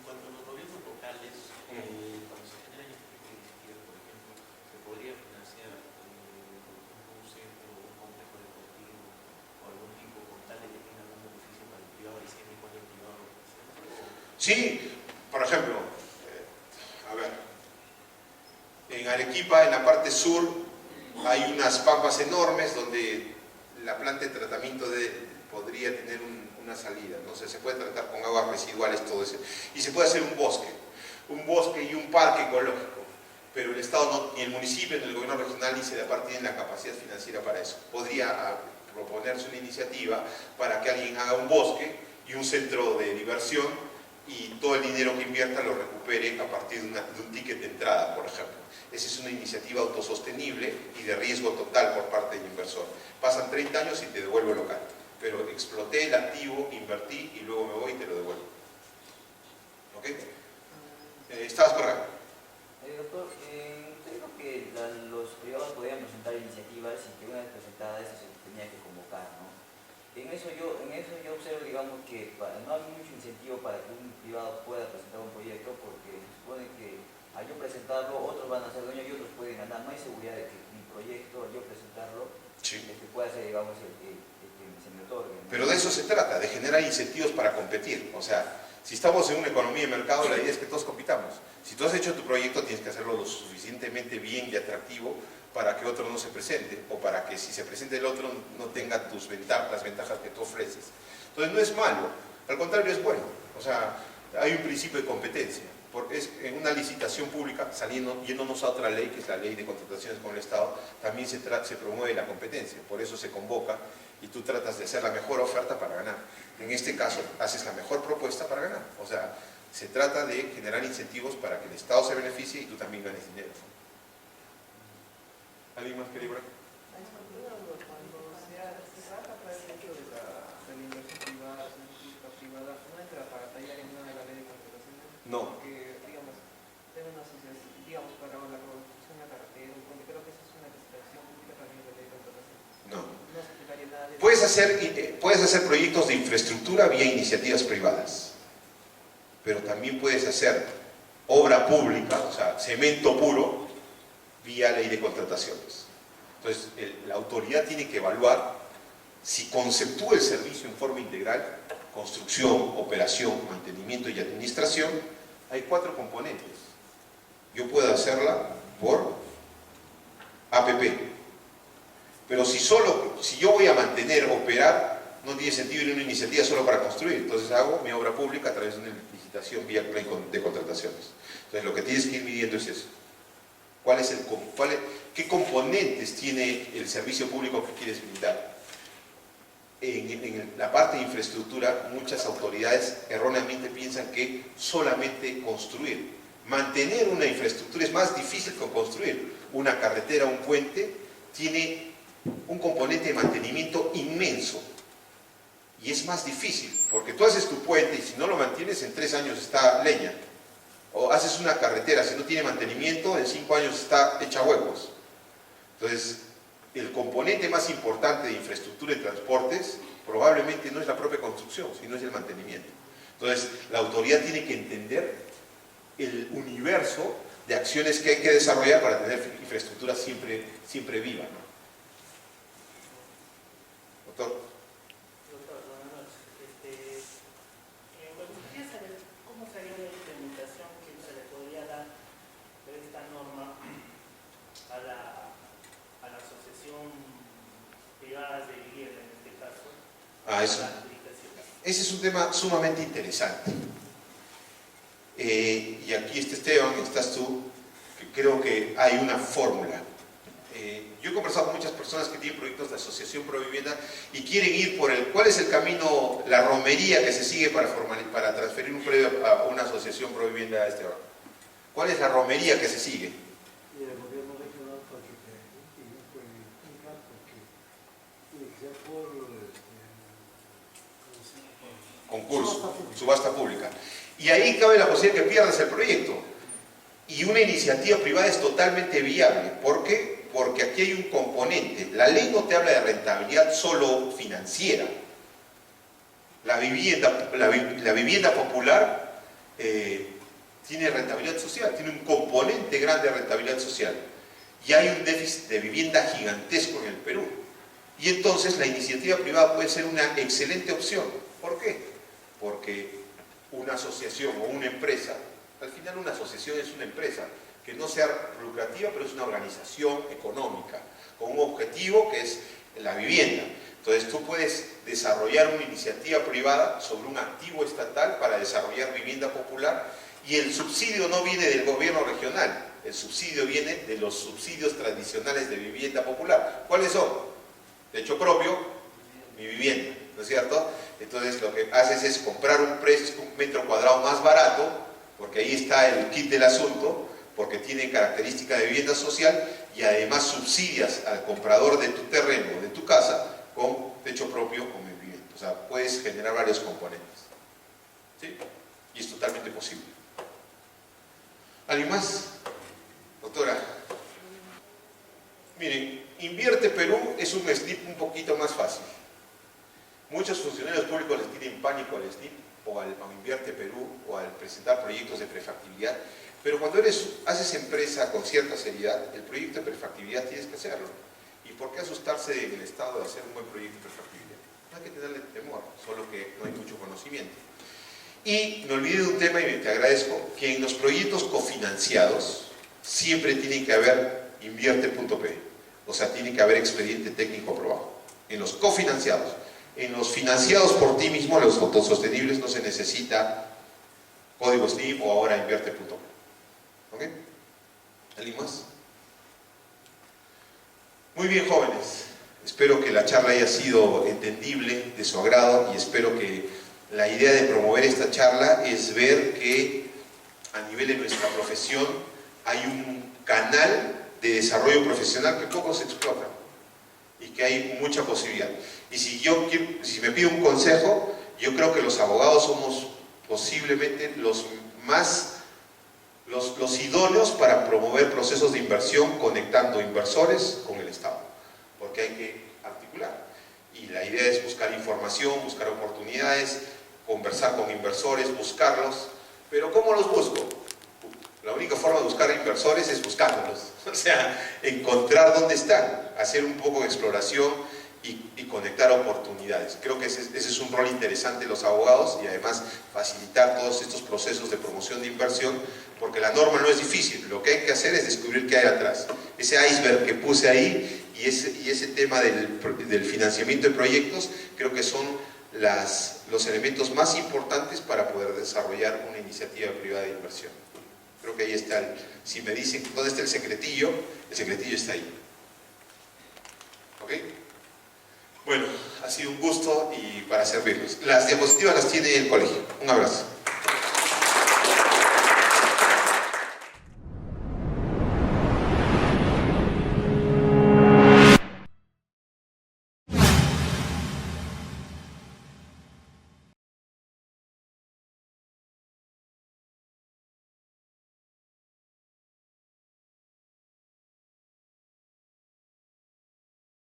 cuanto a los gobiernos locales, cuando se generan iniciativas, por ejemplo, se podría financiar un centro, un complejo deportivo o algún tipo con tal de que tenga algún beneficio para el privado y siempre y cuando el privado lo presente. Sí, por ejemplo, a ver, en Arequipa, en la parte sur, hay unas pampas enormes donde la planta de tratamiento podría tener una salida, ¿no? O sea, se puede tratar con aguas residuales, todo eso. Y se puede hacer un bosque y un parque ecológico. Pero el Estado ni el municipio ni el gobierno regional ni SEDAPAR tienen la capacidad financiera para eso. Podría proponerse una iniciativa para que alguien haga un bosque y un centro de diversión y todo el dinero que invierta lo recupere a partir de un ticket de entrada, por ejemplo. Esa es una iniciativa autosostenible y de riesgo total por parte del inversor. Pasan 30 años y te devuelvo el local. Pero exploté el activo, invertí y luego me voy y te lo devuelvo. ¿Ok? ¿Estabas por acá? Doctor, usted dijo que los privados podían presentar iniciativas y que una vez presentada eso se tenía que convocar, ¿no? En eso yo observo, digamos, que no hay mucho incentivo para que un privado pueda presentar un proyecto porque se supone que al yo presentarlo, otros van a ser dueños y otros pueden ganar. No hay seguridad de que mi proyecto, al yo presentarlo, Sí. pueda ser, digamos, el que se me otorgue, ¿no? Pero de eso se trata, de generar incentivos para competir. O sea, si estamos en una economía de mercado, la idea es que todos compitamos. Si tú has hecho tu proyecto, tienes que hacerlo lo suficientemente bien y atractivo para que otro no se presente, o para que si se presenta el otro no tenga las ventajas que tú ofreces. Entonces no es malo, al contrario es bueno. O sea, hay un principio de competencia. en una licitación pública, yéndonos a otra ley, que es la ley de contrataciones con el Estado, también se promueve la competencia, por eso se convoca y tú tratas de hacer la mejor oferta para ganar. En este caso, haces la mejor propuesta para ganar. O sea, se trata de generar incentivos para que el Estado se beneficie y tú también ganes dinero. ¿Alguien más quiere hablar? Cuando se trata, por ejemplo, de la inversión privada, no entra para tallar en una de la ley de contrataciones. No. Porque, digamos, tener una asociación, digamos, para la construcción de la carretera, porque creo que eso es una licitación pública también de ley de contrataciones. No. No se explicaría nada de eso. Puedes hacer proyectos de infraestructura vía iniciativas privadas, pero también puedes hacer obra pública, o sea, cemento puro, vía ley de contrataciones. Entonces, la autoridad tiene que evaluar si conceptúa el servicio en forma integral, construcción, operación, mantenimiento y administración. Hay 4 componentes. Yo puedo hacerla por APP, pero si yo voy a mantener, operar, no tiene sentido ir a una iniciativa solo para construir. Entonces hago mi obra pública a través de una licitación vía ley de contrataciones. Entonces lo que tienes que ir midiendo es eso. ¿Qué componentes tiene el servicio público que quieres brindar? En la parte de infraestructura, muchas autoridades erróneamente piensan que solamente construir. Mantener una infraestructura es más difícil que construir. Una carretera, un puente, tiene un componente de mantenimiento inmenso. Y es más difícil, porque tú haces tu puente y si no lo mantienes, en 3 años está leña. O haces una carretera, si no tiene mantenimiento, en 5 años está hecha huecos. Entonces, el componente más importante de infraestructura y transportes probablemente no es la propia construcción, sino es el mantenimiento. Entonces, la autoridad tiene que entender el universo de acciones que hay que desarrollar para tener infraestructura siempre viva, ¿no? Doctor. Doctor, buenas noches. Me gustaría saber cómo sería la implementación que se le podría dar de esta norma a la asociación privada de vivienda, en este caso. Ese es un tema sumamente interesante. Y aquí está Esteban, estás tú, que creo que hay una fórmula. Yo he conversado con muchas personas que tienen proyectos de asociación pro vivienda y quieren ir por ¿cuál es el camino, la romería que se sigue para transferir un predio a una asociación pro vivienda, Esteban? ¿Cuál es la romería que se sigue? Y el gobierno regional para que no puede implicar porque tiene que ser concurso, subasta pública. Y ahí cabe la posibilidad que pierdas el proyecto. Y una iniciativa privada es totalmente viable. ¿Por qué? Porque aquí hay un componente. La ley no te habla de rentabilidad solo financiera. La vivienda popular tiene rentabilidad social, tiene un componente grande de rentabilidad social. Y hay un déficit de vivienda gigantesco en el Perú. Y entonces la iniciativa privada puede ser una excelente opción. ¿Por qué? Porque una asociación o una empresa, al final una asociación es una empresa que no sea lucrativa, pero es una organización económica, con un objetivo que es la vivienda. Entonces tú puedes desarrollar una iniciativa privada sobre un activo estatal para desarrollar vivienda popular y el subsidio no viene del gobierno regional, el subsidio viene de los subsidios tradicionales de vivienda popular. ¿Cuáles son? Techo propio, mi vivienda, ¿no es cierto? Entonces lo que haces es comprar un metro cuadrado más barato, porque ahí está el kit del asunto, porque tiene características de vivienda social y además subsidias al comprador de tu terreno, de tu casa, con techo propio o mi vivienda. O sea, puedes generar varios componentes. ¿Sí? Y es totalmente posible. ¿Alguien más? Doctora. Miren, Invierte Perú es un SNIP un poquito más fácil. Muchos funcionarios públicos les tienen pánico al SNIP o al Invierte Perú o al presentar proyectos de prefactibilidad, pero cuando haces empresa con cierta seriedad, el proyecto de prefactibilidad tienes que hacerlo. ¿Y por qué asustarse en el Estado de hacer un buen proyecto de prefactibilidad? No hay que tenerle temor, solo que no hay mucho conocimiento. Y me olvidé de un tema y te agradezco, que en los proyectos cofinanciados siempre tiene que haber invierte.p, o sea, tiene que haber expediente técnico aprobado. En los cofinanciados. En los financiados por ti mismo, los autosostenibles, no se necesita Código SNIP o ahora invierte.com. ¿Ok? ¿Alguien más? Muy bien, jóvenes. Espero que la charla haya sido entendible, de su agrado, y espero que la idea de promover esta charla es ver que a nivel de nuestra profesión hay un canal de desarrollo profesional que poco se explota y que hay mucha posibilidad. Y si me pide un consejo, yo creo que los abogados somos posiblemente los idóneos para promover procesos de inversión conectando inversores con el Estado, porque hay que articular. Y la idea es buscar información, buscar oportunidades, conversar con inversores, buscarlos. Pero ¿cómo los busco? La única forma de buscar inversores es buscándolos, o sea, encontrar dónde están, hacer un poco de exploración y conectar oportunidades. Creo que ese es un rol interesante de los abogados, y además facilitar todos estos procesos de promoción de inversión, porque la norma no es difícil, lo que hay que hacer es descubrir qué hay atrás. Ese iceberg que puse ahí y ese tema del financiamiento de proyectos, creo que son los elementos más importantes para poder desarrollar una iniciativa privada de inversión. Creo que ahí está, si me dicen dónde está el secretillo está ahí. ¿Ok? Bueno, ha sido un gusto y para servirlos. Las diapositivas las tiene el colegio. Un abrazo.